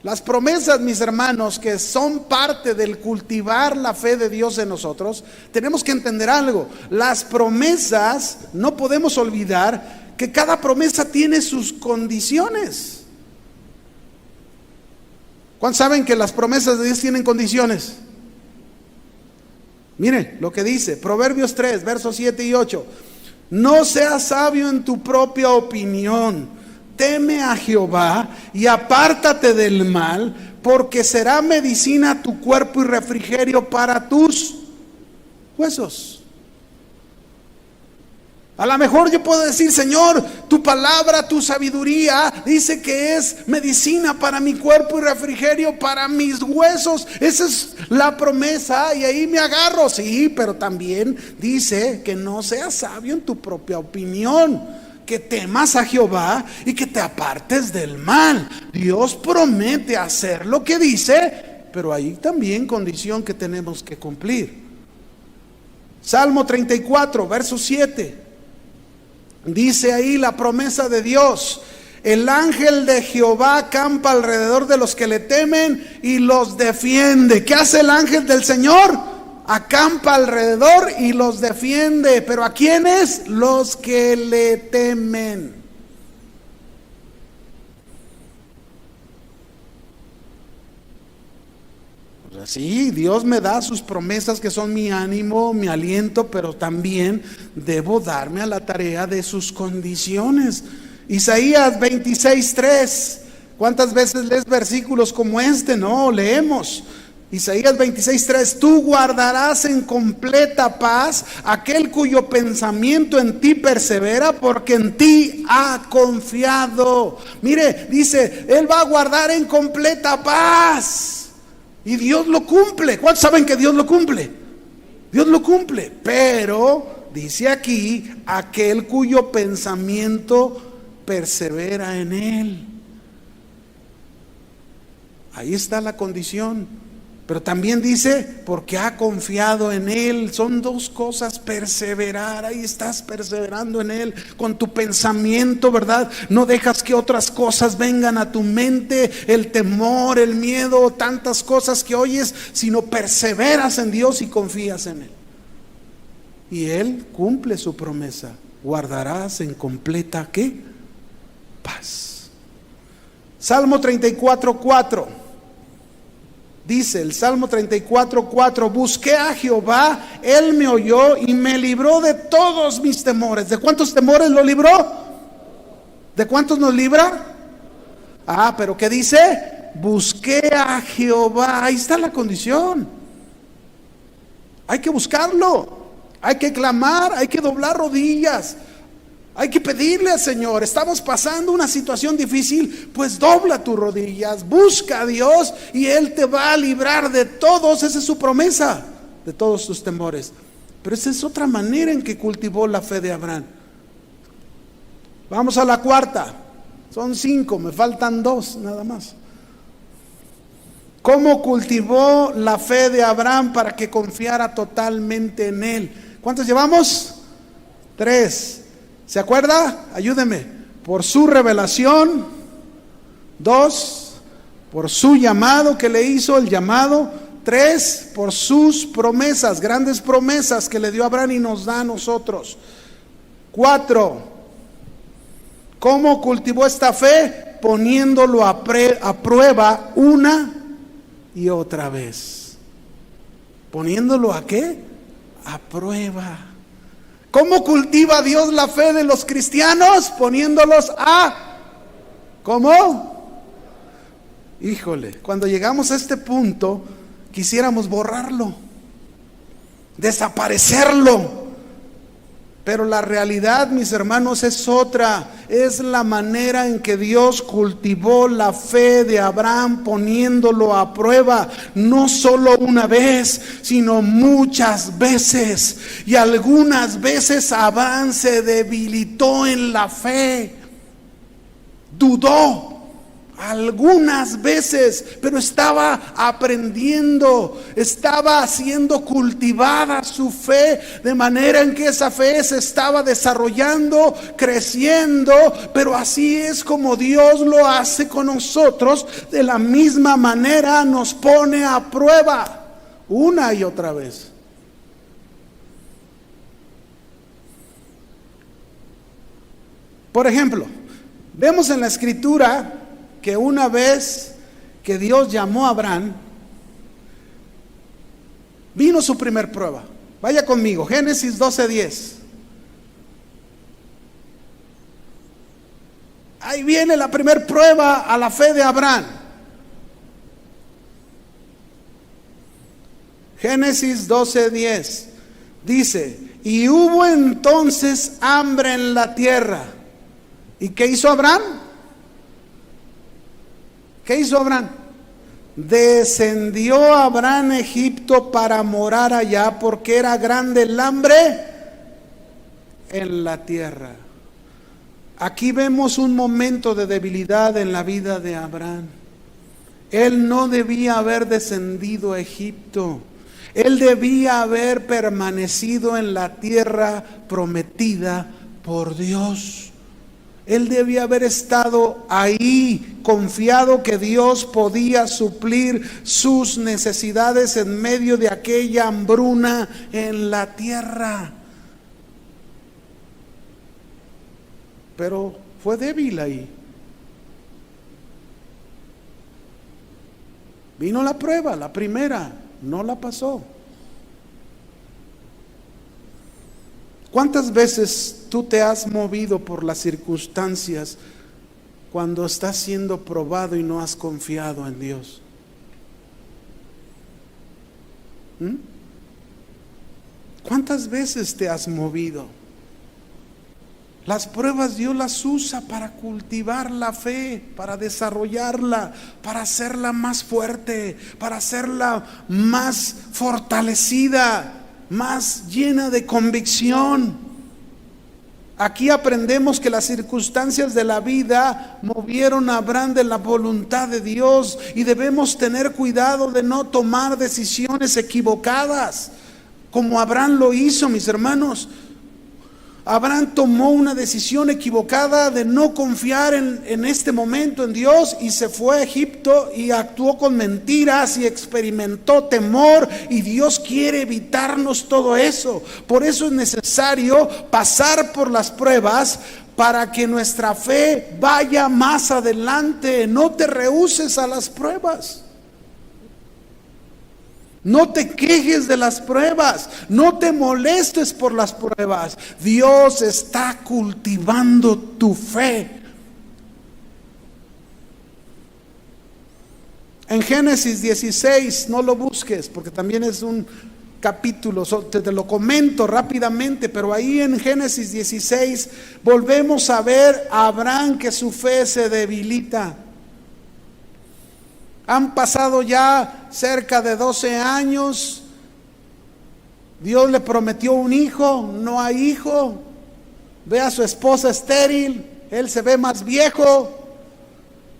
Las promesas, mis hermanos, que son parte del cultivar la fe de Dios en nosotros, tenemos que entender algo. Las promesas, no podemos olvidar que cada promesa tiene sus condiciones. ¿Cuántos saben que las promesas de Dios tienen condiciones? Mire lo que dice Proverbios 3, versos 7 y 8. No seas sabio en tu propia opinión. Teme a Jehová y apártate del mal, porque será medicina a tu cuerpo y refrigerio para tus huesos. A lo mejor yo puedo decir: Señor, tu palabra, tu sabiduría dice que es medicina para mi cuerpo y refrigerio para mis huesos. Esa es la promesa y ahí me agarro. Sí, pero también dice que no seas sabio en tu propia opinión, que temas a Jehová y que te apartes del mal. Dios promete hacer lo que dice, pero hay también condición que tenemos que cumplir. Salmo 34, verso 7. Dice ahí la promesa de Dios: el ángel de Jehová acampa alrededor de los que le temen y los defiende. ¿Qué hace el ángel del Señor? Acampa alrededor y los defiende. ¿Pero a quiénes? Los que le temen. Sí, Dios me da sus promesas que son mi ánimo, mi aliento, pero también debo darme a la tarea de sus condiciones. Isaías 26:3. ¿Cuántas veces lees versículos como este? No, leemos Isaías 26:3. Tú guardarás en completa paz aquel cuyo pensamiento en ti persevera, porque en ti ha confiado. Mire, dice, Él va a guardar en completa paz. Y Dios lo cumple. ¿Cuántos saben que Dios lo cumple? Dios lo cumple. Pero dice aquí, aquel cuyo pensamiento persevera en Él. Ahí está la condición. Pero también dice, porque ha confiado en Él. Son dos cosas, perseverar. Ahí estás perseverando en Él, con tu pensamiento, ¿verdad? No dejas que otras cosas vengan a tu mente, el temor, el miedo, tantas cosas que oyes, sino perseveras en Dios y confías en Él. Y Él cumple su promesa. Guardarás en completa, ¿qué? Paz. Salmo 34:4. Dice el Salmo 34:4, busqué a Jehová, Él me oyó y me libró de todos mis temores. ¿De cuántos temores lo libró? ¿De cuántos nos libra? Pero ¿qué dice? Busqué a Jehová. Ahí está la condición. Hay que buscarlo, hay que clamar, hay que doblar rodillas. Hay que pedirle al Señor, estamos pasando una situación difícil, pues dobla tus rodillas, busca a Dios y Él te va a librar de todos, esa es su promesa, de todos tus temores. Pero esa es otra manera en que cultivó la fe de Abraham. Vamos a la cuarta, son 5, me faltan 2 nada más. ¿Cómo cultivó la fe de Abraham para que confiara totalmente en Él? ¿Cuántos llevamos? 3. ¿Se acuerda? Ayúdeme. Por su revelación. 2, por su llamado que le hizo, el llamado. 3, por sus promesas, grandes promesas que le dio a Abraham y nos da a nosotros. 4, ¿cómo cultivó esta fe? Poniéndolo a prueba una y otra vez. ¿Poniéndolo a qué? A prueba. ¿Cómo cultiva Dios la fe de los cristianos? Poniéndolos a... ¿Cómo? Híjole, cuando llegamos a este punto, quisiéramos borrarlo, desaparecerlo. Pero la realidad, mis hermanos, es otra. Es la manera en que Dios cultivó la fe de Abraham, poniéndolo a prueba, no solo una vez, sino muchas veces. Y algunas veces Abraham se debilitó en la fe, dudó. Algunas veces, pero estaba aprendiendo, estaba siendo cultivada su fe, de manera en que esa fe se estaba desarrollando, creciendo. Pero así es como Dios lo hace con nosotros, de la misma manera nos pone a prueba una y otra vez. Por ejemplo, vemos en la Escritura que una vez que Dios llamó a Abraham, vino su primer prueba. Vaya conmigo, Génesis 12:10. Ahí viene la primer prueba a la fe de Abraham. Génesis 12:10 dice: y hubo entonces hambre en la tierra. ¿Y qué hizo Abraham? ¿Qué hizo Abraham? Descendió Abraham a Egipto para morar allá, porque era grande el hambre en la tierra. Aquí vemos un momento de debilidad en la vida de Abraham. Él no debía haber descendido a Egipto. Él debía haber permanecido en la tierra prometida por Dios. Él debía haber estado ahí, confiado que Dios podía suplir sus necesidades en medio de aquella hambruna en la tierra. Pero fue débil ahí. Vino la prueba, la primera, no la pasó. ¿Cuántas veces tú te has movido por las circunstancias cuando estás siendo probado y no has confiado en Dios? ¿Cuántas veces te has movido? Las pruebas Dios las usa para cultivar la fe, para desarrollarla, para hacerla más fuerte, para hacerla más fortalecida, más llena de convicción. Aquí aprendemos que las circunstancias de la vida movieron a Abraham de la voluntad de Dios y debemos tener cuidado de no tomar decisiones equivocadas, como Abraham lo hizo, mis hermanos. Abraham tomó una decisión equivocada de no confiar en este momento en Dios y se fue a Egipto y actuó con mentiras y experimentó temor, y Dios quiere evitarnos todo eso. Por eso es necesario pasar por las pruebas para que nuestra fe vaya más adelante. No te rehúses a las pruebas. No te quejes de las pruebas, no te molestes por las pruebas. Dios está cultivando tu fe. En Génesis 16, no lo busques porque también es un capítulo, te lo comento rápidamente, pero ahí en Génesis 16 volvemos a ver a Abraham que su fe se debilita. Han pasado ya cerca de 12 años. Dios le prometió un hijo, no hay hijo. Ve a su esposa estéril, él se ve más viejo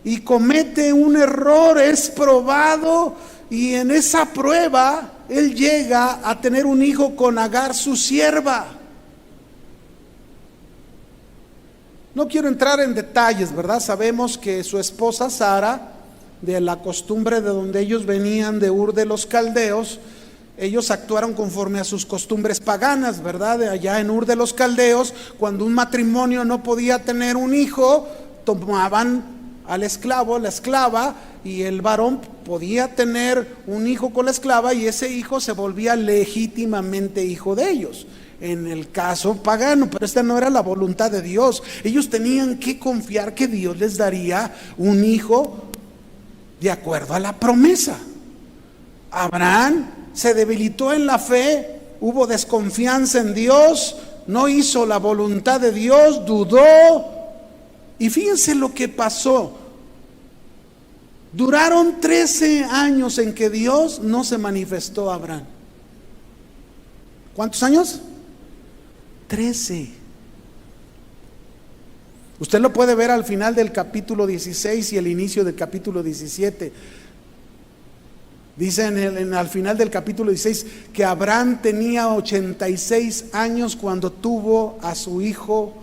y comete un error, es probado, y en esa prueba él llega a tener un hijo con Agar, su sierva. No quiero entrar en detalles, ¿verdad? Sabemos que su esposa Sara, de la costumbre de donde ellos venían, de Ur de los Caldeos, ellos actuaron conforme a sus costumbres paganas, ¿verdad? De allá en Ur de los Caldeos, cuando un matrimonio no podía tener un hijo, tomaban al esclavo, la esclava, y el varón podía tener un hijo con la esclava, y ese hijo se volvía legítimamente hijo de ellos, en el caso pagano. Pero esta no era la voluntad de Dios. Ellos tenían que confiar que Dios les daría un hijo de acuerdo a la promesa. Abraham se debilitó en la fe, hubo desconfianza en Dios, no hizo la voluntad de Dios, dudó, y fíjense lo que pasó. Duraron 13 años en que Dios no se manifestó a Abraham. ¿Cuántos años? 13. Usted lo puede ver al final del capítulo 16 y el inicio del capítulo 17. Dice al final del capítulo 16 que Abraham tenía 86 años cuando tuvo a su hijo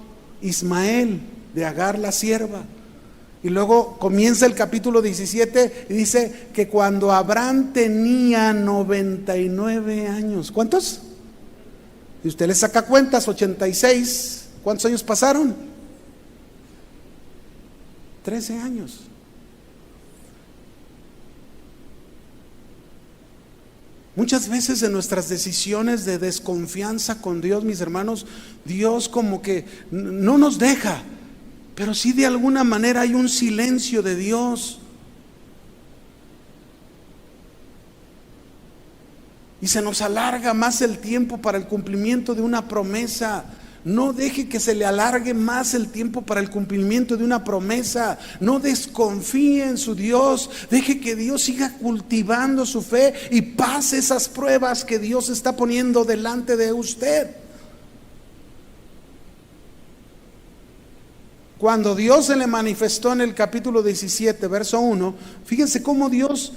Ismael de Agar la sierva. Y luego comienza el capítulo 17 y dice que cuando Abraham tenía 99 años. ¿Cuántos? Si usted le saca cuentas, 86, ¿cuántos años pasaron? 13 años. Muchas veces en nuestras decisiones de desconfianza con Dios, mis hermanos, Dios como que no nos deja, pero sí de alguna manera hay un silencio de Dios. Y se nos alarga más el tiempo para el cumplimiento de una promesa. No deje que se le alargue más el tiempo para el cumplimiento de una promesa. No desconfíe en su Dios. Deje que Dios siga cultivando su fe y pase esas pruebas que Dios está poniendo delante de usted. Cuando Dios se le manifestó en el capítulo 17, verso 1, fíjense cómo Dios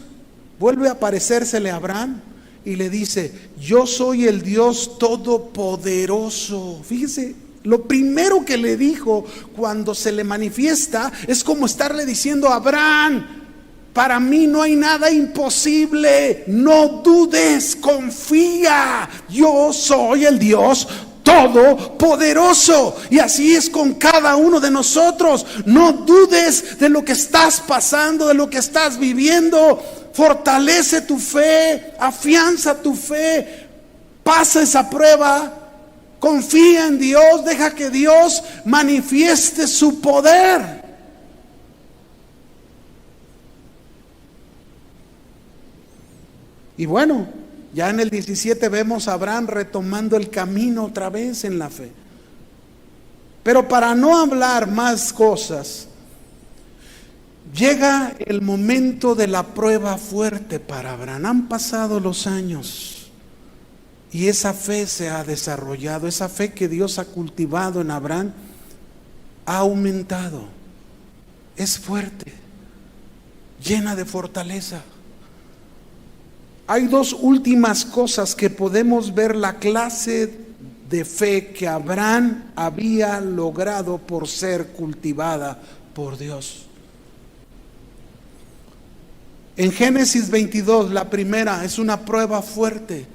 vuelve a aparecérsele a Abraham y le dice: yo soy el Dios todopoderoso. Fíjese, lo primero que le dijo cuando se le manifiesta es como estarle diciendo a Abraham: para mí no hay nada imposible, no dudes, confía, yo soy el Dios todopoderoso. Y así es con cada uno de nosotros. No dudes de lo que estás pasando, de lo que estás viviendo. Fortalece tu fe, afianza tu fe, pasa esa prueba, confía en Dios, deja que Dios manifieste su poder. Y bueno, ya en el 17 vemos a Abraham retomando el camino otra vez en la fe. Pero para no hablar más cosas, llega el momento de la prueba fuerte para Abraham. Han pasado los años. Y esa fe se ha desarrollado, esa fe que Dios ha cultivado en Abraham ha aumentado. Es fuerte, llena de fortaleza. Hay dos últimas cosas que podemos ver la clase de fe que Abraham había logrado por ser cultivada por Dios. En Génesis 22, la primera es una prueba fuerte.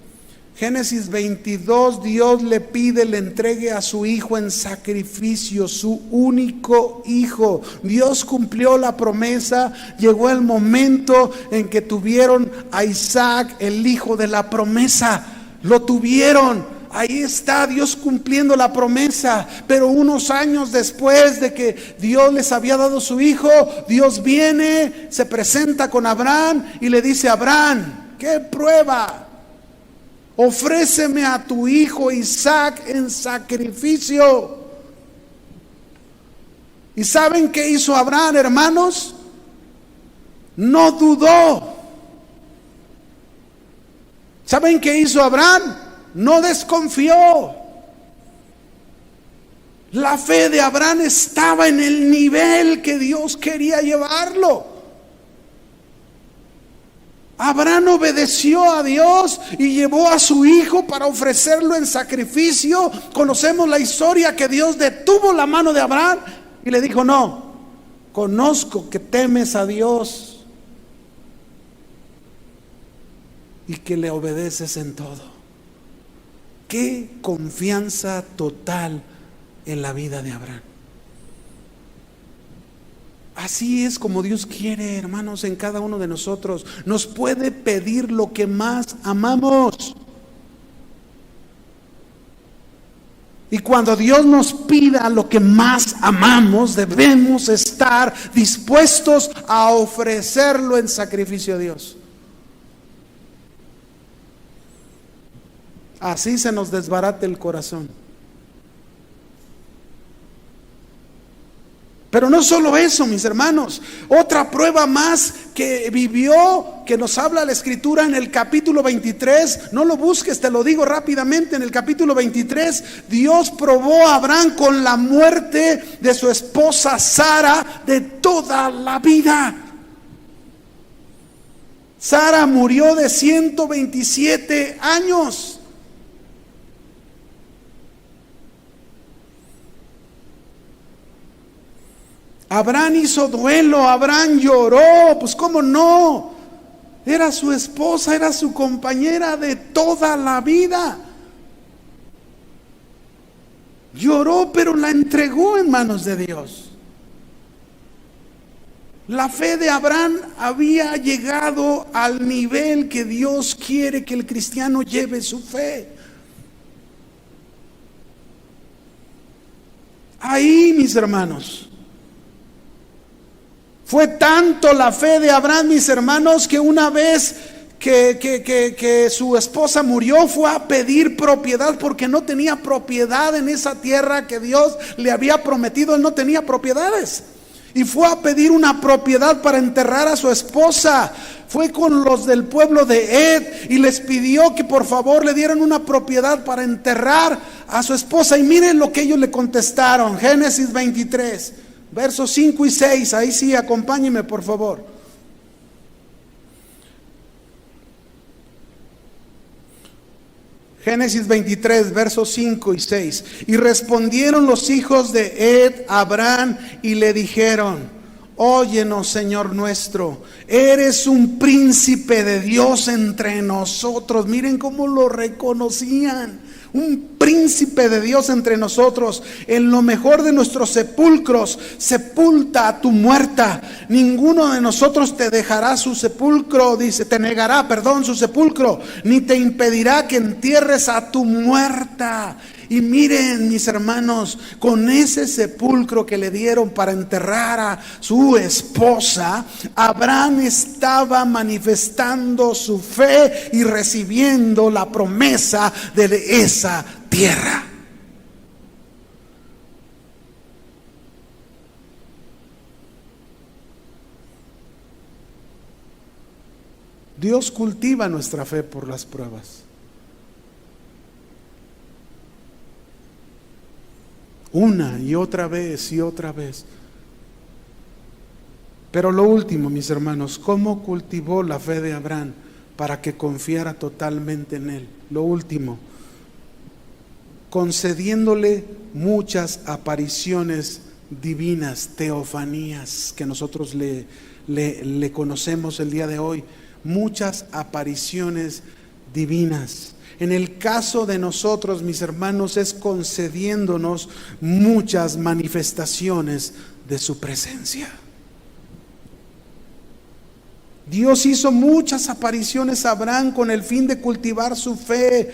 Génesis 22, Dios le pide, le entregue a su hijo en sacrificio, su único hijo. Dios cumplió la promesa, llegó el momento en que tuvieron a Isaac, el hijo de la promesa. Lo tuvieron. Ahí está Dios cumpliendo la promesa. Pero unos años después de que Dios les había dado su hijo, Dios viene, se presenta con Abraham y le dice: Abraham, ¿qué prueba? Ofréceme a tu hijo Isaac en sacrificio. ¿Y saben qué hizo Abraham, hermanos? No dudó. ¿Saben qué hizo Abraham? No desconfió. La fe de Abraham estaba en el nivel que Dios quería llevarlo. Abraham obedeció a Dios y llevó a su hijo para ofrecerlo en sacrificio. Conocemos la historia que Dios detuvo la mano de Abraham y le dijo: no, conozco que temes a Dios y que le obedeces en todo. Qué confianza total en la vida de Abraham. Así es como Dios quiere, hermanos, en cada uno de nosotros. Nos puede pedir lo que más amamos. Y cuando Dios nos pida lo que más amamos, debemos estar dispuestos a ofrecerlo en sacrificio a Dios. Así se nos desbarata el corazón. Pero no solo eso, mis hermanos. Otra prueba más que vivió, que nos habla la Escritura en el capítulo 23. No lo busques, te lo digo rápidamente. En el capítulo 23, Dios probó a Abraham con la muerte de su esposa Sara de toda la vida. Sara murió de 127 años. Abraham hizo duelo, Abraham lloró, pues cómo no, era su esposa, era su compañera de toda la vida. Lloró, pero la entregó en manos de Dios. La fe de Abraham había llegado al nivel que Dios quiere que el cristiano lleve su fe. Ahí, mis hermanos, fue tanto la fe de Abraham, mis hermanos, que una vez que su esposa murió, fue a pedir propiedad porque no tenía propiedad en esa tierra que Dios le había prometido. Él no tenía propiedades. Y fue a pedir una propiedad para enterrar a su esposa. Fue con los del pueblo de Ed y les pidió que por favor le dieran una propiedad para enterrar a su esposa. Y miren lo que ellos le contestaron. Génesis 23. Versos 5 y 6, ahí sí, acompáñenme por favor. Génesis 23, versos 5 y 6. Y respondieron los hijos de Ed a Abraham y le dijeron: óyenos, Señor nuestro, eres un príncipe de Dios entre nosotros. Miren cómo lo reconocían. Un príncipe de Dios entre nosotros. En lo mejor de nuestros sepulcros, sepulta a tu muerta. Ninguno de nosotros te dejará su sepulcro, dice, te negará, su sepulcro, ni te impedirá que entierres a tu muerta. Y miren, mis hermanos, con ese sepulcro que le dieron para enterrar a su esposa, Abraham estaba manifestando su fe y recibiendo la promesa de esa tierra. Dios cultiva nuestra fe por las pruebas. una y otra vez y otra vez. Pero lo último, mis hermanos, ¿cómo cultivó la fe de Abraham para que confiara totalmente en él? Lo último, concediéndole muchas apariciones divinas, teofanías, que nosotros le conocemos el día de hoy. Muchas apariciones divinas. En el caso de nosotros, mis hermanos, es concediéndonos muchas manifestaciones de su presencia. Dios hizo muchas apariciones a Abraham con el fin de cultivar su fe.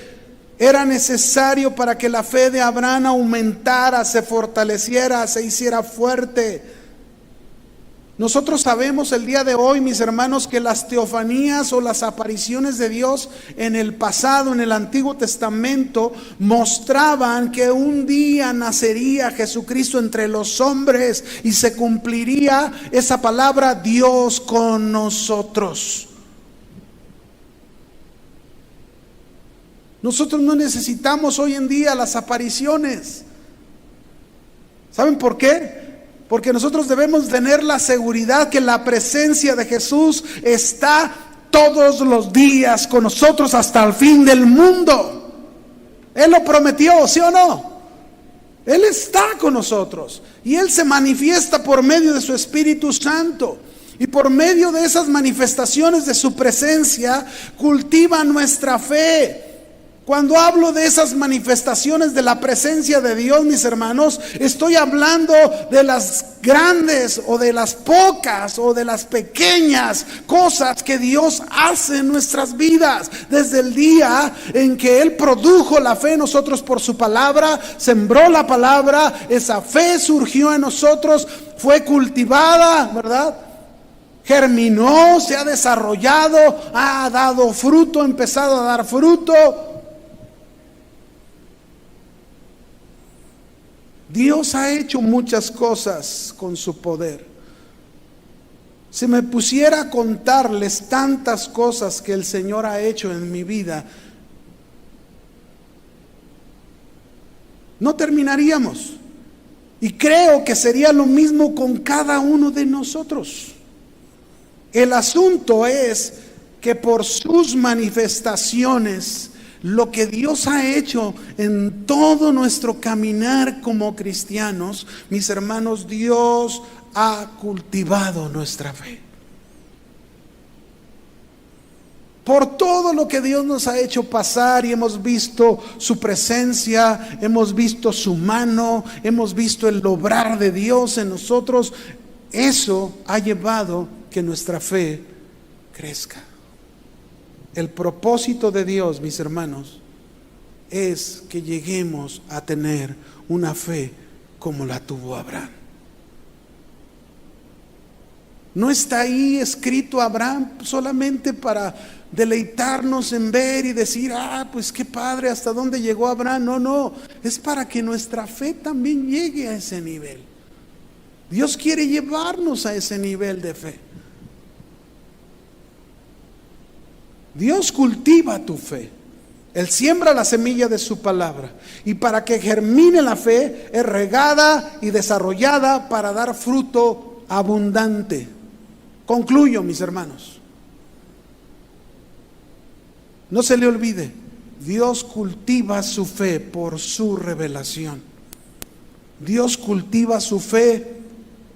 Era necesario para que la fe de Abraham aumentara, se fortaleciera, se hiciera fuerte. Nosotros sabemos el día de hoy, mis hermanos, que las teofanías o las apariciones de Dios en el pasado, en el Antiguo Testamento, mostraban que un día nacería Jesucristo entre los hombres y se cumpliría esa palabra, Dios con nosotros. Nosotros no necesitamos hoy en día las apariciones. ¿Saben por qué? Porque nosotros debemos tener la seguridad que la presencia de Jesús está todos los días con nosotros hasta el fin del mundo. Él lo prometió, ¿sí o no? Él está con nosotros y Él se manifiesta por medio de su Espíritu Santo. Y por medio de esas manifestaciones de su presencia cultiva nuestra fe. Cuando hablo de esas manifestaciones de la presencia de Dios, mis hermanos, estoy hablando de las grandes o de las pocas o de las pequeñas cosas que Dios hace en nuestras vidas. Desde el día en que Él produjo la fe en nosotros por su palabra, sembró la palabra, esa fe surgió en nosotros, fue cultivada, ¿verdad? Germinó, se ha desarrollado, ha dado fruto, ha empezado a dar fruto. Dios ha hecho muchas cosas con su poder. Si me pusiera a contarles tantas cosas que el Señor ha hecho en mi vida, no terminaríamos. Y creo que sería lo mismo con cada uno de nosotros. El asunto es que por sus manifestaciones, lo que Dios ha hecho en todo nuestro caminar como cristianos, mis hermanos, Dios ha cultivado nuestra fe. Por todo lo que Dios nos ha hecho pasar y hemos visto su presencia, hemos visto su mano, hemos visto el obrar de Dios en nosotros, eso ha llevado que nuestra fe crezca. El propósito de Dios, mis hermanos, es que lleguemos a tener una fe como la tuvo Abraham. No está ahí escrito Abraham solamente para deleitarnos en ver y decir, pues qué padre, hasta dónde llegó Abraham. No, es para que nuestra fe también llegue a ese nivel. Dios quiere llevarnos a ese nivel de fe. Dios cultiva tu fe. Él siembra la semilla de su palabra. Y para que germine la fe, es regada y desarrollada para dar fruto abundante. Concluyo, mis hermanos. No se le olvide, Dios cultiva su fe por su revelación. Dios cultiva su fe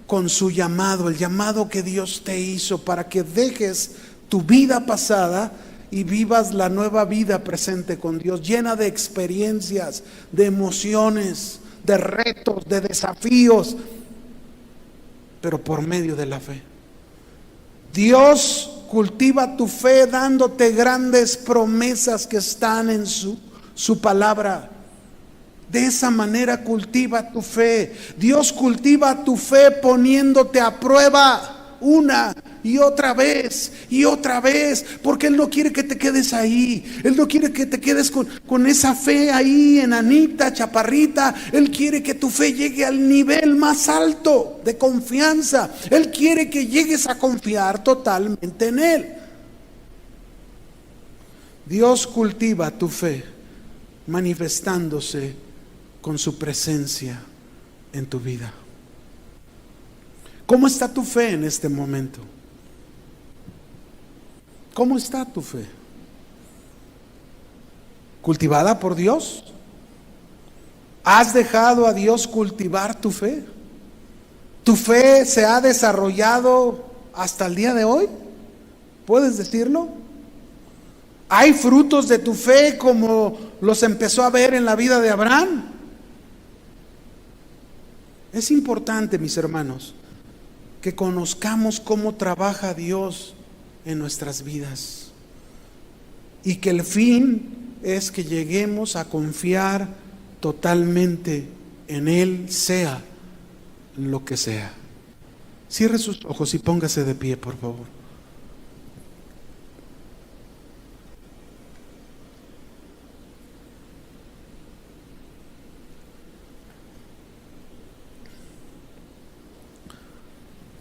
con su llamado, el llamado que Dios te hizo para que dejes tu vida pasada y vivas la nueva vida presente con Dios, llena de experiencias, de emociones, de retos, de desafíos, pero por medio de la fe. Dios cultiva tu fe dándote grandes promesas que están en su palabra. De esa manera cultiva tu fe. Dios cultiva tu fe poniéndote a prueba una y otra vez, porque Él no quiere que te quedes ahí. Él no quiere que te quedes con esa fe ahí, enanita, chaparrita. Él quiere que tu fe llegue al nivel más alto de confianza. Él quiere que llegues a confiar totalmente en Él. Dios cultiva tu fe manifestándose con su presencia, en tu vida. ¿Cómo está tu fe en este momento? ¿Cómo está tu fe? ¿Cultivada por Dios? ¿Has dejado a Dios cultivar tu fe? ¿Tu fe se ha desarrollado hasta el día de hoy? ¿Puedes decirlo? ¿Hay frutos de tu fe como los empezó a ver en la vida de Abraham? Es importante, mis hermanos, que conozcamos cómo trabaja Dios en nuestras vidas y que el fin es que lleguemos a confiar totalmente en Él, sea lo que sea. Cierre sus ojos y póngase de pie, por favor.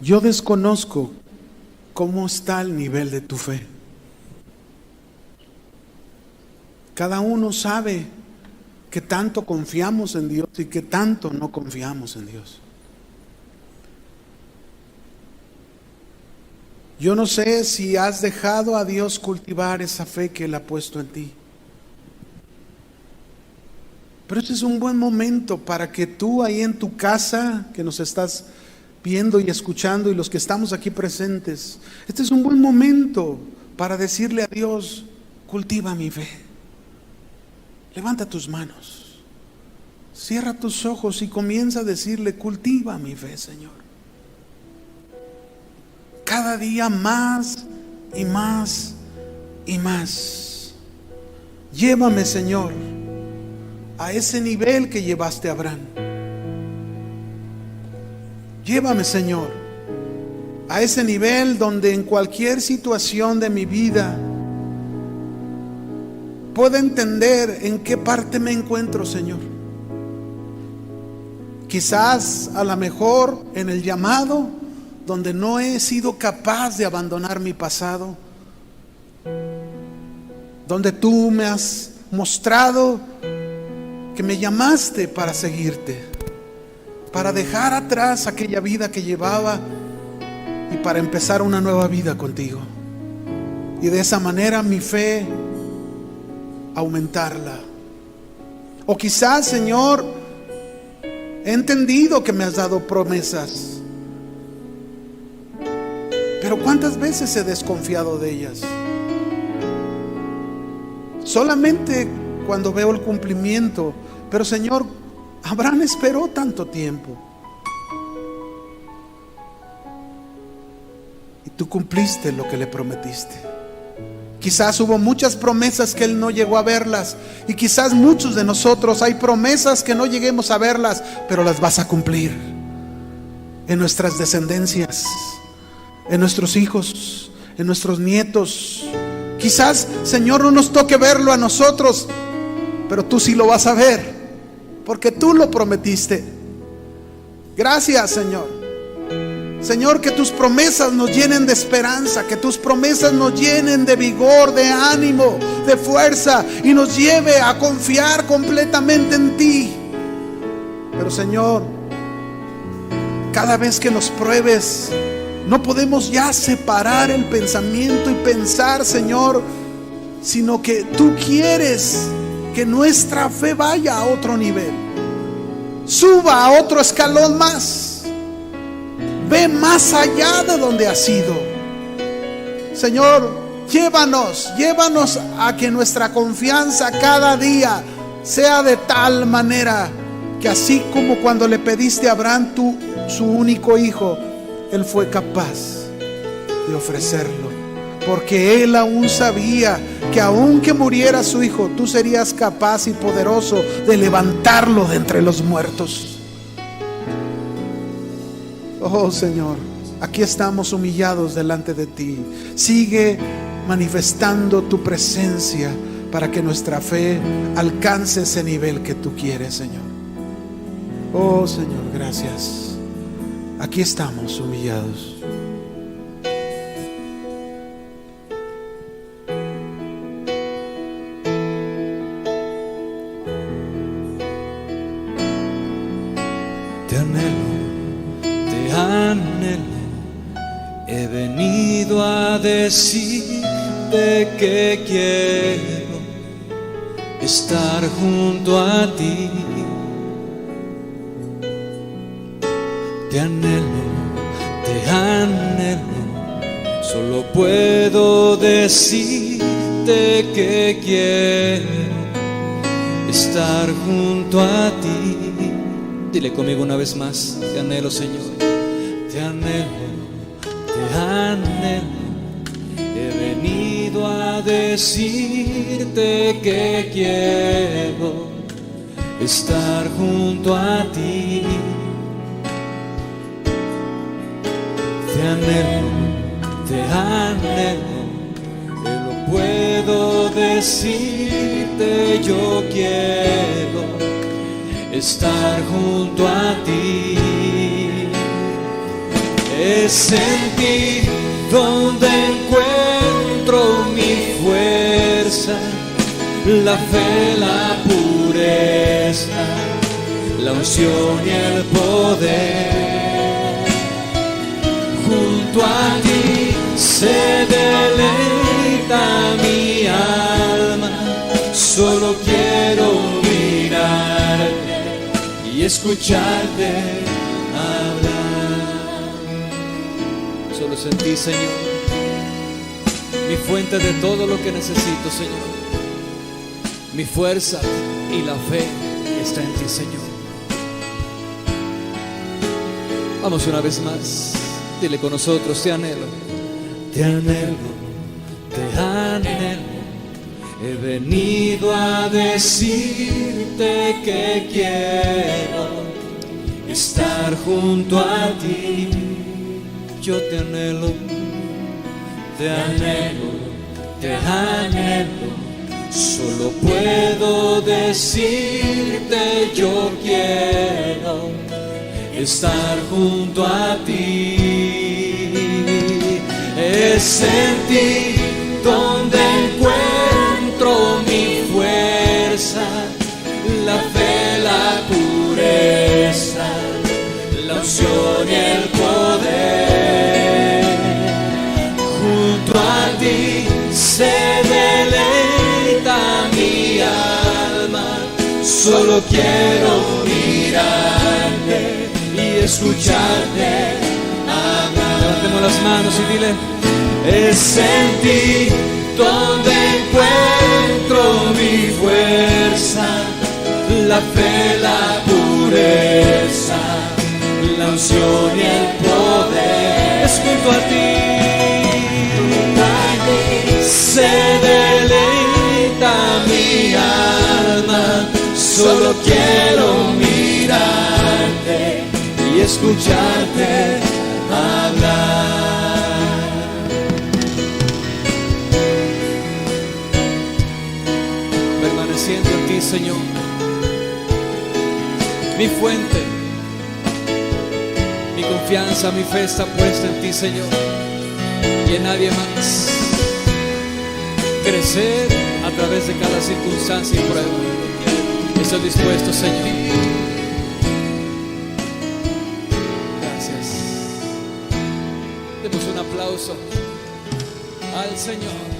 Yo desconozco cómo está el nivel de tu fe. Cada uno sabe que tanto confiamos en Dios y que tanto no confiamos en Dios. Yo no sé si has dejado a Dios cultivar esa fe que Él ha puesto en ti. Pero este es un buen momento para que tú ahí en tu casa, que nos estás viendo y escuchando, y los que estamos aquí presentes, este es un buen momento para decirle a Dios: cultiva mi fe. Levanta tus manos, cierra tus ojos y comienza a decirle: cultiva mi fe, Señor. Cada día más y más y más. Llévame, Señor, a ese nivel que llevaste a Abraham. Llévame, Señor, a ese nivel donde en cualquier situación de mi vida pueda entender en qué parte me encuentro, Señor. Quizás a lo mejor en el llamado donde no he sido capaz de abandonar mi pasado, donde tú me has mostrado que me llamaste para seguirte, para dejar atrás aquella vida que llevaba y para empezar una nueva vida contigo. Y de esa manera mi fe aumentarla. O quizás, Señor, he entendido que me has dado promesas, pero ¿cuántas veces he desconfiado de ellas? Solamente cuando veo el cumplimiento. Pero, Señor, Abraham esperó tanto tiempo y tú cumpliste lo que le prometiste. Quizás hubo muchas promesas que él no llegó a verlas, y quizás muchos de nosotros hay promesas que no lleguemos a verlas, pero las vas a cumplir en nuestras descendencias, en nuestros hijos, en nuestros nietos. Quizás, Señor, no nos toque verlo a nosotros, pero tú sí lo vas a ver, porque tú lo prometiste. Gracias, Señor. Señor, que tus promesas nos llenen de esperanza, que tus promesas nos llenen de vigor, de ánimo, de fuerza, y nos lleve a confiar completamente en ti. Pero, Señor, cada vez que nos pruebes, no podemos ya separar el pensamiento y pensar, Señor, sino que tú quieres que nuestra fe vaya a otro nivel, suba a otro escalón más. Ve más allá de donde has ido. Señor, llévanos a que nuestra confianza cada día sea de tal manera que así como cuando le pediste a Abraham su único hijo, él fue capaz de ofrecerlo, porque él aún sabía que aunque muriera su hijo, tú serías capaz y poderoso de levantarlo de entre los muertos. Oh, Señor, aquí estamos humillados delante de ti. Sigue manifestando tu presencia para que nuestra fe alcance ese nivel que tú quieres, Señor. Oh, Señor, gracias. Aquí estamos humillados. Te te anhelo, he venido a decirte que quiero estar junto a ti. Te anhelo, solo puedo decirte que quiero estar junto a ti. Dile conmigo una vez más: te anhelo, Señor. Te anhelo, he venido a decirte que quiero estar junto a ti. Te anhelo, lo puedo decirte, yo quiero estar junto a ti. Es en ti donde encuentro mi fuerza, la fe, la pureza, la unción y el poder. Junto a ti se deleita mi alma, solo quiero mirarte y escucharte hablar. Solo es en ti, Señor, mi fuente de todo lo que necesito, Señor. Mi fuerza y la fe está en ti, Señor. Vamos una vez más. Dile con nosotros: te anhelo, he venido a decirte que quiero estar junto a ti. Yo te anhelo, solo puedo decirte, yo quiero estar junto a ti. Es en ti donde encuentro mi fuerza, la fe, la pureza, la unción y el poder. Junto a ti se deleita mi alma, solo quiero mirarte y escucharte hablar. Levantemos las manos y dile: es en ti donde encuentro mi fuerza, la fe, la pureza, la unción y el poder. Es junto a ti se deleita mi alma, solo quiero mirarte y escucharte hablar. Permaneciendo en ti, Señor, mi fuente, mi confianza, mi fe está puesta en ti, Señor, y en nadie más. Crecer a través de cada circunstancia y prueba. Estoy dispuesto, Señor. Gracias. Demos un aplauso al Señor.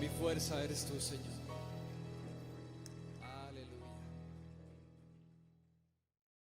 Mi fuerza eres tú, Señor.